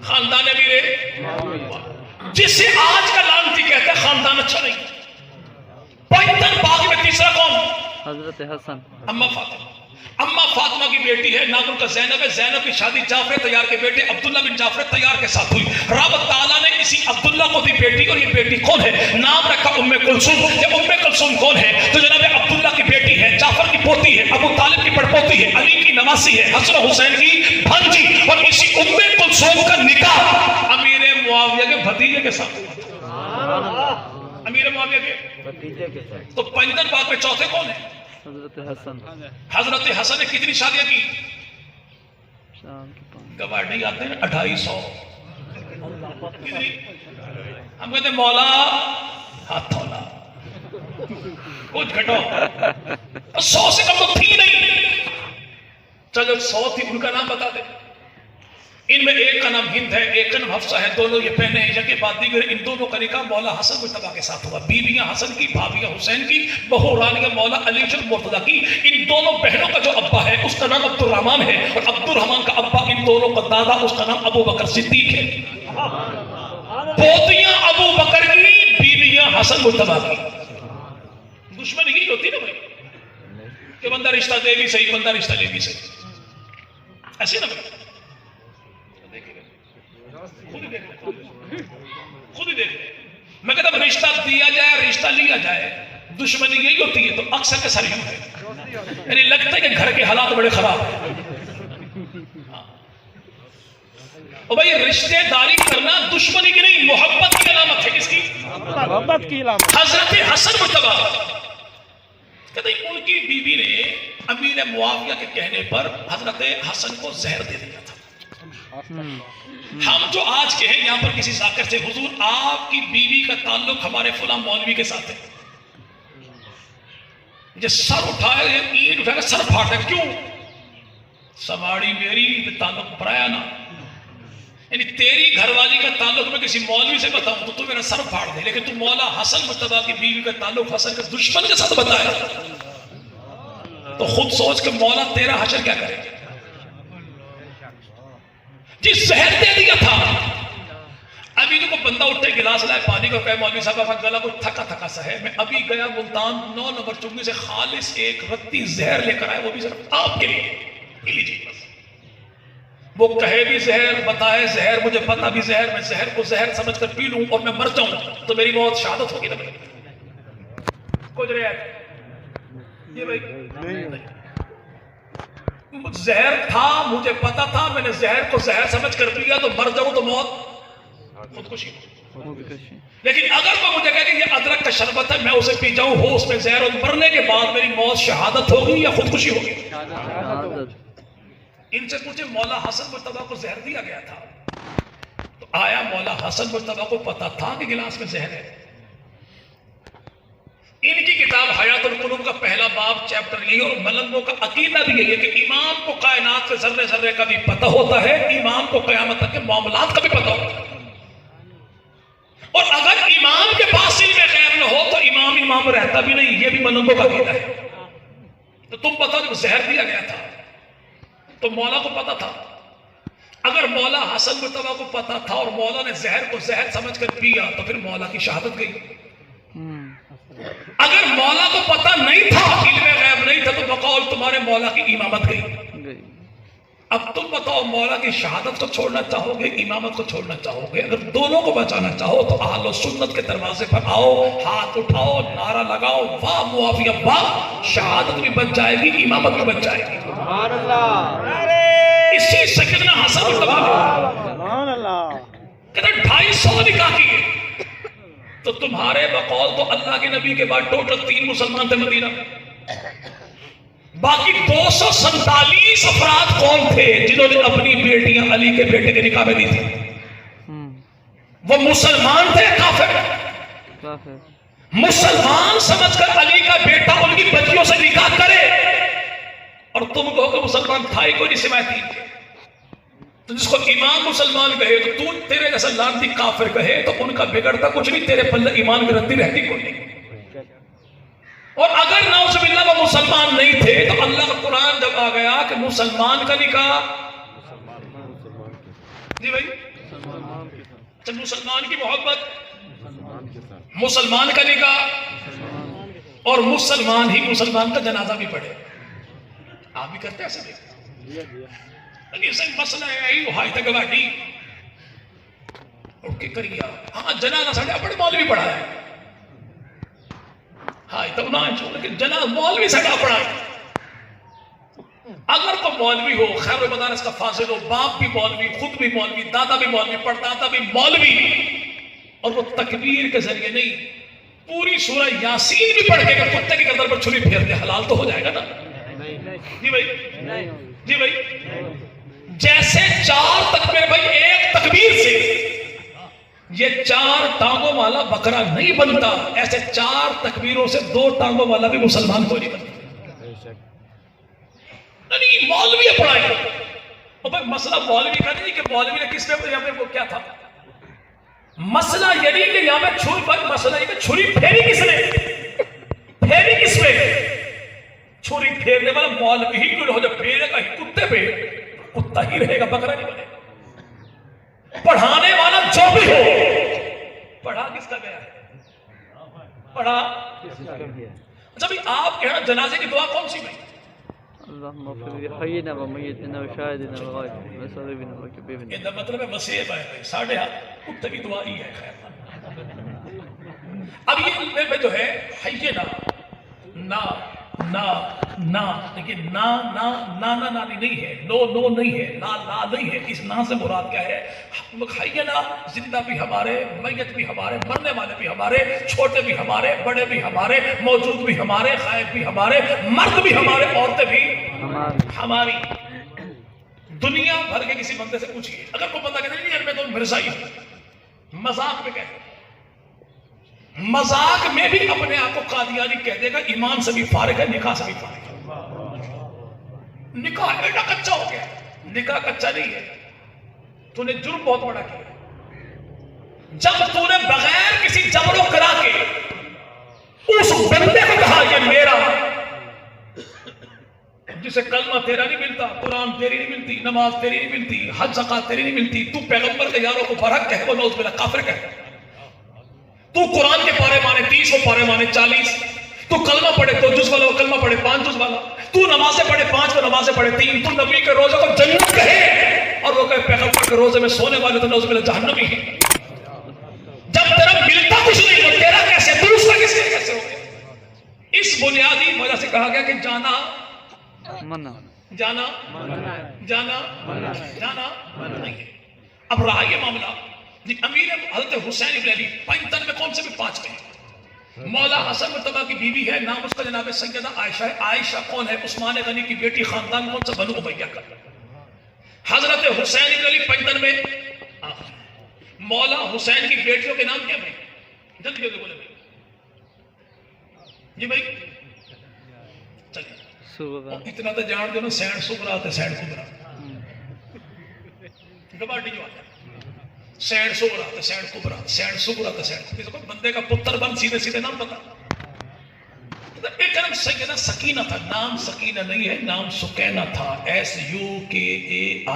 خاندان امیر، جسے آج کا لعنتی کہتا ہے خاندان اچھا نہیں۔ 75 باغ میں تیسرا کون؟ حضرت حسن، اماں فاطمہ۔ اماں فاطمہ کی بیٹی ہے، نام ان کا زینب ہے، زینب کی شادی جعفر طیار کے بیٹے عبداللہ بن جعفر طیار کے ساتھ ہوئی۔ رب تعالیٰ نے اسی عبداللہ کو دی بیٹی، اور یہ بیٹی کون ہے؟ نام رکھا ام کلثوم۔ یہ ام کلثوم کون ہے؟ تو جناب عبداللہ کی بیٹی ہے، جعفر کی پوتی ہے، ابو طالب کی پڑپوتی ہے، علی کی نواسی ہے، حسن و حسین کی بھانجی، اور اسی ام کلثوم کا نکاح امیر معاویہ کے بھتیجے کے ساتھ، امیر معاویہ کے بھتیجے کے ساتھ۔ تو 75 باغ میں چوتھے کون ہیں؟ حضرت حسن۔ حضرت حسن نے کتنی شادیاں کی؟ شام کے 5 گواڈی آتے ہیں 250 ہم کہتے ہیں مولا ہاتھ تھولا کچھ گھٹو 100 سے کم تو تھی نہیں. چلو 100 تھی ان کا نام بتا دیں. ان میں ایک کا نام ہند ہے, ایک کا نام حفصہ ہے, دونوں یہ پہنے ہیں جگہ بات دیگر. ان دونوں کا نکاح مولا حسن مجتبیٰ کے ساتھ ہوا. بیویاں حسن کی, بھابیاں حسین کی, بہو رانیہ مولا علی شر مرتضیٰ کی. ان دونوں بہنوں کا جو ابا ہے اس کا نام عبد الرحمن ہے, اور عبد الرحمن کا ابا ان دونوں کا دادا اس کا نام ابو بکر صدیق ہے. پوتیاں ابو بکر کی, بیویاں حسن مجتبیٰ کی. دشمن یہی ہوتی نا بھائی کہ بندہ رشتہ دے بھی صحیح, بندہ رشتہ لے بھی صحیح, ایسے نا بھائی. خود ہی دیکھ لیں. میں کہتا ہوں رشتہ دیا جائے, رشتہ لیا جائے, دشمنی یہی ہوتی ہے. تو اکثر کے سر یوں ہے, یعنی لگتا ہے کہ گھر کے حالات بڑے خراب ہیں. اور بھائی رشتے داری کرنا دشمنی کی نہیں, محبت کی علامت ہے. کس کی؟ محبت کی علامت. حضرت حسن مجتبیٰ کہتے ہیں ان کی بیوی نے امیر معاویہ کے کہنے پر حضرت حسن کو زہر دے دیا تھا. ہم جو آج کے ہیں یہاں پر کسی ذاکر سے, حضور آپ کی بیوی کا تعلق ہمارے فلاں مولوی کے ساتھ ہے, یہ سر اٹھائے, اینٹ اٹھائے, سر پھاڑ دے. کیوں؟ سواڑی میری تعلق پرایا نا. یعنی تیری گھر والی کا تعلق میں کسی مولوی سے بتاؤں تو میرا سر پھاڑ دے, لیکن تو مولا حسن مجتبیٰ کی بیوی کا تعلق حسن کے دشمن کے ساتھ بتایا تو خود سوچ کہ مولا تیرا حشر کیا کرے. جی زہر دے دیا تھا. ابھی جو کوئی بندہ اٹھے گلاس لائے پانی کو, کہے مولوی صاحب آپ گلا کو تھکا تھکا سا ہے, میں ابھی گیا ملتان 9 نمبر چنگی سے خالص ایک رتی زہر لے کر آئے, وہ بھی صرف آپ کے لیے, لیجیے بس. وہ کہے بھی زہر, بتائے زہر, مجھے پتا بھی زہر, میں زہر کو زہر سمجھ کر پی لوں اور میں مر جاؤں تو میری موت شہادت ہوگی نا بھائی. کچھ رہے یہ بھائی زہر تھا, مجھے پتا تھا, میں نے زہر کو زہر سمجھ کر پیا تو مر جاؤں تو موت خودکشی. لیکن اگر وہ مجھے کہے کہ یہ ادرک کا شربت ہے, میں اسے پی جاؤں, ہو اس میں زہر, اور مرنے کے بعد میری موت شہادت ہوگی یا خودکشی ہوگی؟ ان سے پوچھے مولا حسن مجتبیٰ کو زہر دیا گیا تھا تو آیا مولا حسن مجتبیٰ کو پتا تھا کہ گلاس میں زہر ہے؟ ان کی کتاب حیات القلوب کا پہلا باب چیپٹر یہی, اور ملنگوں کا عقیدہ بھی یہی ہے کہ امام کو کائنات کے ذرے ذرے کا بھی پتہ ہوتا ہے, امام کو قیامت تک کے معاملات کا بھی پتہ ہوتا ہے. اور اگر امام کے پاس علم غیب نہ ہو تو امام رہتا بھی نہیں, یہ بھی ملنگوں کا عقیدہ ہے. تو تم پتہ جب زہر دیا گیا تھا تو مولا کو پتا تھا. اگر مولا حسن مجتبیٰ کو پتا تھا اور مولا نے زہر کو زہر سمجھ کر پیا تو پھر مولا کی شہادت گئی. اگر مولا کو پتا نہیں تھا, علم غیب نہیں تھا, تو بقول تمہارے مولا کی امامت گئی. اب تم بتاؤ مولا کی شہادت کو چھوڑنا چاہو گے, امامت کو چھوڑنا چاہو گے؟ اگر دونوں کو بچانا چاہو تو اہل و سنت کے دروازے پر آؤ, ہاتھ اٹھاؤ, نعرہ لگاؤ, واہ معاویہ واہ, شہادت بھی بچ جائے گی, امامت بھی بچ جائے گی. سبحان اللہ. اسی سیدنا حسن مجتبیٰ سبحان اللہ. کہتے 250 نکاح کیے تو تمہارے بقول تو اللہ کے نبی کے بعد ٹوٹل 3 مسلمان تھے مدینہ, باقی 247 افراد کون تھے جنہوں نے اپنی بیٹیاں علی کے بیٹے کے نکاح میں دی تھی؟ وہ مسلمان تھے کافر؟ مسلمان سمجھ کر علی کا بیٹا ان کی بچیوں سے نکاح کرے, اور تم کہو کہ مسلمان تھا ہی کوئی نہیں سوائے 3 کے. تو جس کو امام مسلمان کہے تو تیرے جیسا لانتی کافر کہے تو ان کا بگڑتا کچھ نہیں, تیرے پلے ایمان کی رتی رہتی کوئی نہیں. اور اگر نعوذ باللہ وہ مسلمان نہیں تھے تو اللہ کا قرآن جب آ گیا کہ مسلمان کا نکاح, جی بھائی مسلمان کی محبت, مسلمان کا نکاح, اور مسلمان ہی مسلمان کا جنازہ بھی پڑھے. آپ بھی کرتے ہیں ایسے نہیں؟ مسئلہ ہے یہی ہائی تک گواٹی اٹھ کے کریے. ہاں جنازہ ساڑھے اپنے مولوی پڑھا ہے, ہائی تک نہ چھوڑ, لیکن جنازہ مولوی ساڑھا پڑھا ہے. اگر تو مولوی ہو, خیر مدارس کا فاضل ہو, باپ بھی مولوی, خود بھی مولوی, دادا بھی مولوی, پردادا بھی مولوی, اور وہ تکبیر کے ذریعے نہیں پوری سورہ یاسین بھی پڑھ کے اگر کتے کی گردن پر چھری پھیر دے حلال تو ہو جائے گا نا؟ جی بھائی, جی بھائی, جیسے 4 تکبیر بھائی ایک تکبیر سے یہ 4 ٹانگوں والا بکرا نہیں بنتا، ایسے 4 تکبیروں سے 2 ٹانگوں والا بھی مسلمان کو نہیں بنتا۔ نہیں مولوی پڑھائے، اور بھائی مسئلہ مولوی کا نہیں کہ مولوی نے کس پہ یہاں پہ وہ کیا تھا، مسئلہ یہ نہیں کہ یہاں پہ چھری پر، مسئلہ یہ کہ چھری پھیری کس نے، پھیری کس پہ، چھری پھیرنے والا مولوی ہی کیوں ہو، جب پھیرے گا کتے پہ کتا ہی رہے گا، بکرا نہیں بنے گا۔ پڑھانے والا جو بھی ہو، پڑھا کس کا گیا ہے، پڑھا جب آپ کہنا جنازے کی دعا کون سی بھائی، اللهم اغفر لحينا وميتنا وشاهدنا وغائبنا وصغيرنا وكبيرنا۔ یہ مطلب ہے وسیب ہے ساڑھے ہاتھ کتے کی دعا ہی ہے خیر۔ اب یہ جو ہے حینا نا نا نا، لیکن نا نا نا نا نا نہیں ہے، نو نو نہیں ہے، لا لا نہیں ہے، اس نا سے مراد کیا ہے، حینا زندہ بھی ہمارے، میت بھی ہمارے، مرنے والے بھی ہمارے، چھوٹے بھی ہمارے، بڑے بھی ہمارے، موجود بھی ہمارے، غائب بھی ہمارے، مرد بھی ہمارے، عورتیں بھی ہماری۔ دنیا بھر کے کسی بندے سے پوچھئے، اگر کوئی بندہ کہتے نہیں یار میں تو مرزائی ہوں، مذاق میں کہتے، مذاق میں بھی اپنے آپ کو قادیانی کہہ دے گا، ایمان سے بھی فارغ ہے، نکاح سے بھی فارغ ہے۔ نکاح ایڈا کچا ہو گیا، نکاح کچا نہیں ہے، تو نے جرم بہت بڑا کیا جب تو نے بغیر کسی جبر و کرا کے اس بندے کو کہا یہ میرا، جسے کلمہ تیرا نہیں ملتا، قرآن تیری نہیں ملتی، نماز تیری نہیں ملتی، حج زکات تیری نہیں ملتی، تو پیغمبر کے یاروں کو برحق کہے وہ نوز باللہ کافر کہے، تو قرآن کے پارے مانے 30 وہ پارے مانے 40، تو کلمہ پڑھے 2 جز والا وہ کلمہ پڑھے 5 جز والا، تو نمازیں پڑھے 5 وہ نمازیں پڑھے 3، تو نبی کے روزے کو جنت کہے اور وہ کہے پیغمبر کے روزے میں سونے والے تو نوز باللہ جہنمی ہیں۔ جب تیرا ملتا کچھ نہیں تو تیرا کیسے، دوسرا کس کے کیسے ہو گیا؟ اس بنیادی وجہ سے کہا گیا کہ جانا منع، جانا جانا جانا نہیں ہے۔ اب رہا یہ معاملہ امیر حضرت حسین ابن علی 55 میں کون سے بھی 5 میں، مولا حسن مرتضیٰ کی بیوی ہے، نام اس کا جناب سیدہ عائشہ ہے۔ عائشہ کون ہے؟ عثمان غنی کی بیٹی، خاندان کون سا؟ بنو امیہ کا۔ حضرت حسین ابن علی 55 میں، مولا حسین کی بیٹیوں کے نام کیا بھائی؟ جلدی جلدی بولے بھائی جی بھائی چلیے، اتنا تو جان دو نا، سینڈ سکرا تے سینڈ کبرا، گباٹی جو آتا ہے سینڈ سکرا تے سینڈ کبرا، سینڈ سکرا تے سینڈ کبرا، بندے کا پتر بن سیدھے سیدھے نام پتا۔ ایک نام سیدہ سکینہ تھا، نام سکینہ نہیں ہے، نام سکینہ تھا، SUKAINA،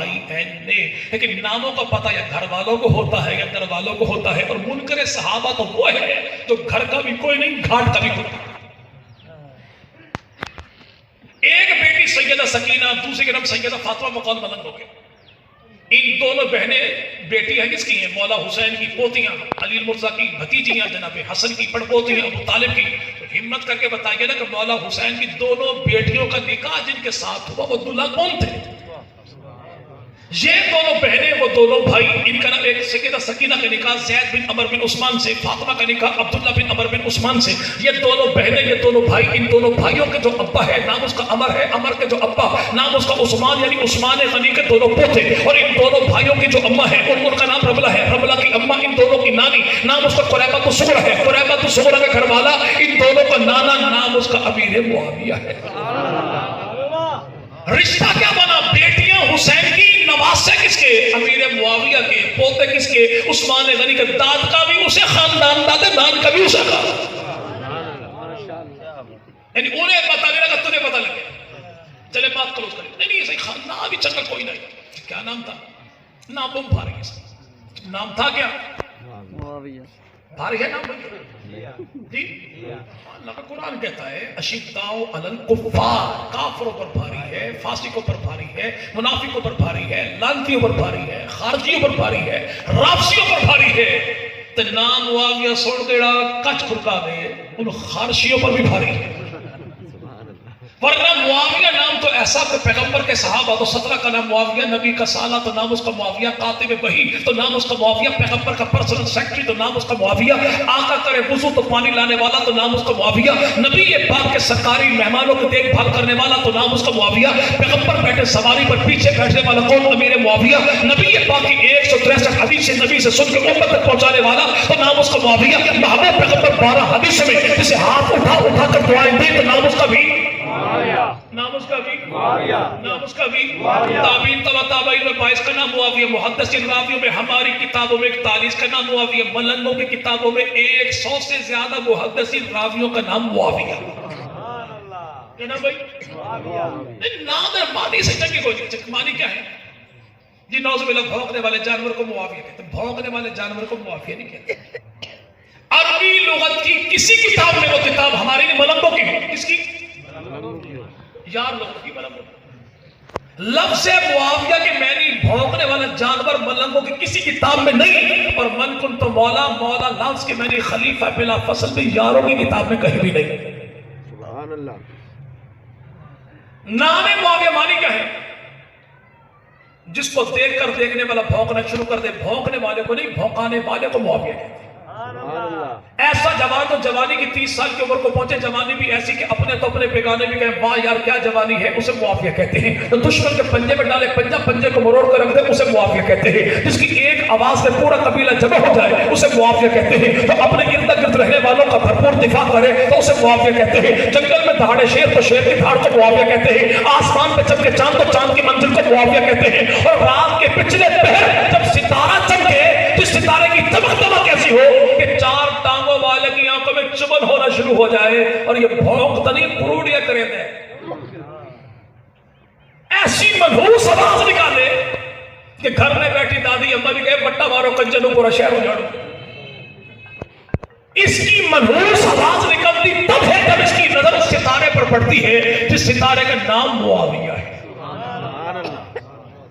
لیکن ناموں کا پتہ یا گھر والوں کو ہوتا ہے یا گھر والوں کو ہوتا ہے، اور منکر صحابہ تو وہ ہے جو گھر کا بھی کوئی نہیں، گھاٹ کا بھی کوئی نہیں۔ ایک بیٹی سیدہ سکینہ، دوسری کے نام سیدہ فاطمہ مقام ملنگ ہو گئے۔ ان دونوں بہنیں بیٹی ہیں کس کی ہیں؟ مولا حسین کی پوتیاں، علی المرتضیٰ کی بھتیجیاں، جناب حسن کی پڑپوتیاں، ابو طالب کی۔ تو ہمت کر کے بتائیے نا کہ مولا حسین کی دونوں بیٹیوں کا نکاح جن کے ساتھ ہوا وہ دلہا کون تھے؟ یہ دونوں بہنیں، وہ دونوں بھائی، ان کا نام ایک سیدہ سکینہ کا نکاح زید بن عمر بن عثمان سے، فاطمہ کا نکاح عبداللہ بن عمر بن عثمان سے۔ یہ دونوں بہنیں، یہ دونوں بھائی، ان دونوں بھائیوں کے جو ابا ہے نام اس کا عمر ہے، عمر کے جو ابا نام اس کا عثمان، یعنی عثمان غنی کے دونوں پوتے، اور ان دونوں بھائیوں کی جو اماں ہے ان کا نام رملہ ہے، رملہ کی اماں، ان دونوں کی نانی نام اس کا قریبۃ الصغریٰ ہے، قریبۃ الصغریٰ کا گھر والا، ان دونوں کا نانا نام اس کا امیر معاویہ ہے۔ رشتہ کیا بنا؟ بیٹیاں حسین کی، نواسے کس کے؟ امیر معاویہ کے، پوتے کس کے؟ عثمان غنی کے۔ داد کا بھی اسے خاندان، داد داد کا بھی اسے خاندان، یعنی انہیں پتہ نہیں لگا، تجھے پتہ لگے۔ چلے بات کلوز کریں، نہیں صحیح خاندان بھی چکر کوئی نہیں۔ کیا نام تھا؟ نام بم بھاری ہے، نام تھا کیا؟ معاویہ۔ بھاری ہے نام جی؟ اللہ کا قرآن کہتا ہے اشداء علی الکفار، کافروں پر بھاری ہے، فاسقوں پر بھاری ہے، منافقوں پر بھاری ہے، لعنتیوں پر بھاری ہے، خارجیوں پر بھاری ہے، رافضیوں پر بھاری ہے۔ تے نام معاویہ سن کے کچھ کھڑکا دے ان خارجیوں پر بھی بھاری ہے۔ ورنہ معاویہ نام تو ایسا کہ پیغمبر کے صحابہ تو 17 کا نام معاویہ، نبی کا سالہ تو نام اس کا معاویہ، کاتب وحی تو نام اس کا معاویہ، پیغمبر کا پرسنل سیکرٹری تو نام اس کا معاویہ، آقا کرے وضو تو پانی لانے والا تو نام اس کا معاویہ، نبی پاک کے سرکاری مہمانوں کی دیکھ بھال کرنے والا تو نام اس کا معاویہ، پیغمبر بیٹھے سواری پر پیچھے بیٹھنے والا کون؟ امیر معاویہ، نبی پاک کی 163 حدیث نبی سے سن کے امت تک پہنچانے والا تو نام اس کا معاویہ، محبوب پیغمبر 12 حدیث میں جسے ہاتھ اٹھا اٹھا کر دعائیں دی تو نام اس کا بھی نام اس کا بھی نام اس کا بھی تابعین تابعین میں 22 کا نام معاویہ، محدثین راویوں میں ہماری کتابوں میں 41 کا نام معاویہ، ملنگوں کی کتابوں میں 100 سے زیادہ محدثین راویوں کا نام معاویہ۔ کیا نام بھائی؟ نام ہے، معنی سے چنگی کوئی معنی کیا ہے جی؟ نوز باللہ بھونکنے والے جانور کو معاویہ کہتے ہیں، بھونکنے والے جانور کو معاویہ نہیں کہتے۔ عربی لغت کی کسی کتاب میں وہ کتاب ہماری نہیں، ملنگوں کی ہے، کس کی؟ یار لغت کی ملنگوں۔ لفظ معاویہ کے معنی بھونکنے والا جانور ملنگوں کی کسی کتاب میں نہیں، اور من کن تو مولا، مولا لفظ کے معنی خلیفہ بلا فصل بھی یاروں کی کتاب میں کہیں بھی نہیں۔ سبحان اللہ۔ نام معاویہ معنی کیا ہے؟ جس کو دیکھ کر دیکھنے والا بھونکنا شروع کر دے، بھونکنے والے کو نہیں، بھونکانے والے کو معاویہ کہتے ہیں۔ ایسا جوان تو جوانی کی 30 سال کی عمر کو پہنچے، جوانی بھی ایسی کہ اپنے تو اپنے بیگانے بھی کہیں واہ یار کیا جوانی ہے، اسے معاویہ کہتے ہیں۔ تو دشمن کے پنجے میں ڈالے پنجہ، پنجے کو مروڑ کر رکھ دے، اسے معاویہ کہتے ہیں۔ جس کی ایک آواز سے پورا قبیلہ جمع ہو جائے، اسے معاویہ کہتے ہیں۔ تو اپنے ارد گرد رہنے والوں کا بھرپور دفاع کرے تو اسے معاویہ کہتے ہیں۔ جنگل میں دہاڑے شیر تو شیر کی دھاڑ کو معاویہ کہتے ہیں۔ آسمان پہ چمکے چاند تو چاند کی منزل کو معاویہ کہتے ہیں۔ اور رات کے پچھلے پہر جب ستارہ چمکے تو ستارے کی چمک دمک ایسی ہو کہ 4 ٹانگوں والے کی آنکھوں میں چبن ہونا شروع ہو جائے اور یہ بھونکتا نہیں پروڑیاں کرے دے، ایسی منحوس آواز نکالے کہ گھر میں بیٹھی دادی اماں بھی کہے بٹا مارو کنجنوں پورا شہر اجاڑو۔ اس کی منحوس آواز نکلتی تب ہے جب اس کی نظر اس ستارے پر پڑتی ہے جس ستارے کا نام معاویہ ہے۔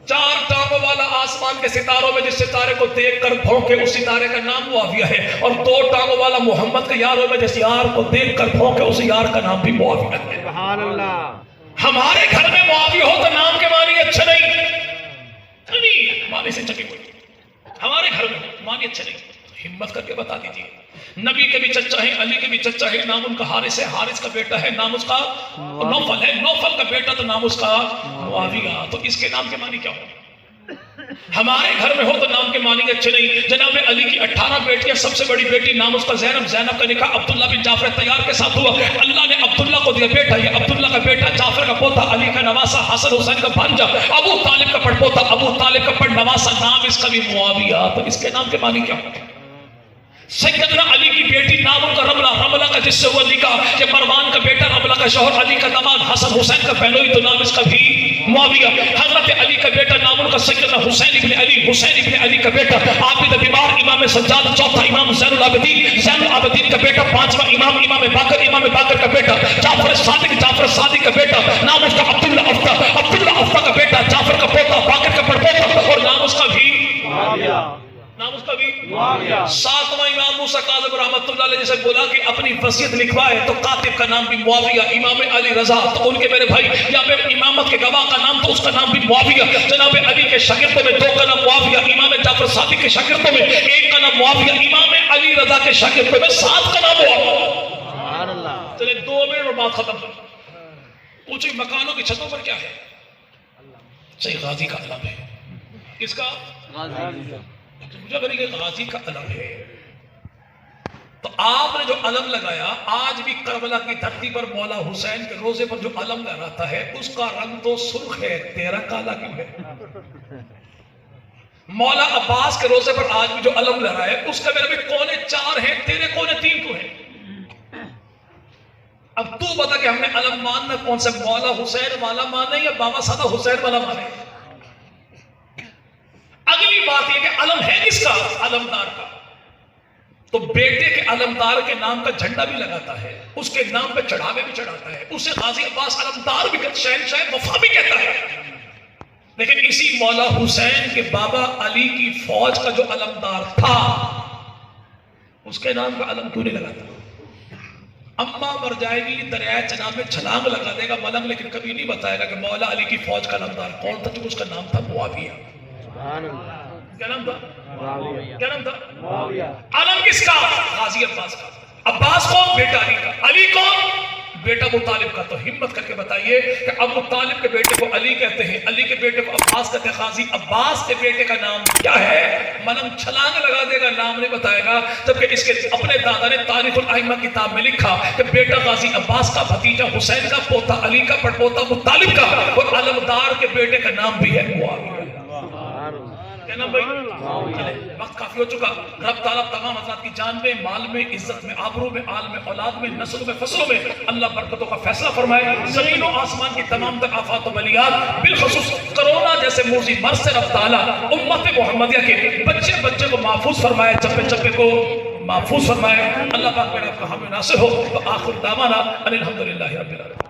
4 ٹانگوں والا آسمان کے ستاروں میں جس ستارے کو دیکھ کر بھونکے اس ستارے کا نام معاویہ ہے، اور 2 ٹانگوں والا محمد کے یاروں میں جس یار کو دیکھ کر بھونکے اس یار کا نام بھی معاویہ ہے۔ سبحان اللہ۔ ہمارے گھر میں معاویہ ہو تو نام کے معنی اچھا نہیں، معنی سے چکی کوئی ہمارے گھر میں معنی اچھا نہیں، ہمت کر کے بتا دیجیے۔ نبی کے بھی چچا ہے، علی کے بھی چچا ہے، نام ان کا حارث ہے، حارث کا بیٹا ہے، نام اس کا نوفل ہے، نوفل کا بیٹا تو نام اس کا معاویہ، تو اس کے نام کے معنی کیا ہو؟ ہمارے گھر میں ہو تو نام کے معنی اچھے نہیں۔ جناب علی کی 18 بیٹیاں، سب سے بڑی بیٹی نام اس کا زینب، زینب کا نکاح عبداللہ بن جعفر طیار کے ساتھ ہوا، اللہ نے عبداللہ کو دیا بیٹا، یہ عبداللہ کا بیٹا، جعفر کا پوتا، علی کا نواسا، حسن حسین کا بھانجا، ابو طالب کا پڑپوتا، ابو طالب کا پڑنواسا، نام اس کا بھی معاویہ، تو اس کے نام کے معنی کیا ہوتے ہیں؟ سیدنا علی کی بیٹی نام ان کا رملہ، رملہ کا جس سے ہوا نکاح، یہ مروان کا بیٹا، رملہ کا شوہر، علی کا داماد، حسن حسین کا بہنوئی، تو نام اس کا بھی معاویہ۔ حضرت علی کا بیٹا نام ان کا سیدنا حسین ابن علی، حسین ابن علی کا بیٹا، عابد بیمار، امام سجاد، چوتھا امام زین العابدین، زین العابدین کا بیٹا، 5واں امام، امام باقر، امام باقر کا بیٹا، جعفر صادق، جعفر صادق کا بیٹا، نام اس کا عبداللہ افتا، عبداللہ افتا کا بیٹا، جعفر کا پوتا، باقر کا پڑپوتا، اور نام اس کا بھی معاویہ، نام اس کا بھی معاویہ۔ 7واں امام موسیٰ کاظم رحمۃ اللہ علیہ جسے بولا کہ اپنی وصیت لکھوائے تو کاتب کا نام بھی معاویہ، امام علی رضا، تو ان کے میرے بھائی یا پھر امامت کے گواہ کا نام تو اس کا نام بھی معاویہ۔ جناب علی کے شاگردوں میں 2 کا نام معاویہ، امام جعفر صادق کے شاگردوں میں 1 کا نام معاویہ، امام علی رضا کے شاگردوں میں 7 کا نام معاویہ۔ چلے 2 منٹ اور بات ختم کر۔ پوچھیں مکانوں کی چھتوں پر کیا ہے؟ صحیح غازی کا علم ہے۔ کس کا؟ مجھے اگر یہ غازی کا علم ہے تو آپ نے جو علم لگایا، آج بھی کربلا کی دھرتی پر مولا حسین کے روزے پر جو علم لہراتا ہے اس کا رنگ تو سرخ ہے، تیرا کالا کیوں ہے؟ مولا عباس کے روزے پر آج بھی جو علم لہرا ہے اس کا میرے بھی کونے 4 ہیں، تیرے کونے 3 کیوں ہیں؟ اب تو بتا کہ ہم نے علم ماننا کون سے، مولا حسین والا مانے یا بابا سادہ حسین والا مانے؟ اگلی بات یہ کہ علم ہے کس کا؟ علمدار کا۔ تو بیٹے کے علمدار کے نام کا جھنڈا بھی لگاتا ہے، اس کے نام پہ چڑھاوے بھی چڑھاتا ہے، اسے غازی عباس علمدار بھی کہتا ہے، شہنشاہ وفا بھی کہتا ہے۔ لیکن اسی مولا حسین کے بابا علی کی فوج کا جو علمدار تھا اس کے نام کا علم کیوں نہیں لگاتا؟ اما مر جائے گی دریائے چناب میں چھلانگ لگا دے گا ملنگ، لیکن کبھی نہیں بتائے گا کہ مولا علی کی فوج کا نامدار کون تھا، جو اس کا نام تھا معاویہ۔ سبحان اللہ۔ کیا نام تھا؟ معاویہ۔ کیا نام تھا؟ معاویہ۔ علم کس کا؟ غازی عباس کا۔ عباس کون؟ بیٹا علی کا۔ علی کون؟ بیٹا ابو طالب کا۔ تو ہمت کر کے بتائیے کہ ابو طالب کے بیٹے کو علی کہتے ہیں، علی کے بیٹے کو عباس کہتے ہیں، غازی عباس کے بیٹے کا نام کیا ہے؟ ملنگ چھلانگ لگا دے گا، نام نہیں بتائے گا، جبکہ اس کے اپنے دادا نے تاریخ الائمہ کتاب میں لکھا کہ بیٹا غازی عباس کا، بھتیجا حسین کا، پوتا علی کا، پڑپوتا ابو طالب کا، اور علمدار کے بیٹے کا نام بھی ہے معاویہ۔ کیا نام بھائی؟ چلے وقت کافی ہو چکا۔ رب تعالیٰ تمام حضرات کی جان میں، مال میں، عزت میں، آبرو میں، آل میں، اولاد میں، نسلوں میں، فصلوں میں اللہ برکتوں کا فیصلہ فرمائے۔ زمین و آسمان کی تمام تک آفات و بلیات، بالخصوص کرونا جیسے موذی مرض سے رب تعالیٰ امت محمدیہ کے بچے بچے کو محفوظ فرمائے، چپے چپے کو محفوظ فرمائے۔ اللہ پاک میرا آپ کا حامی ناصر ہو۔ وآخر دعوانا ان الحمدللہ رب العالمین۔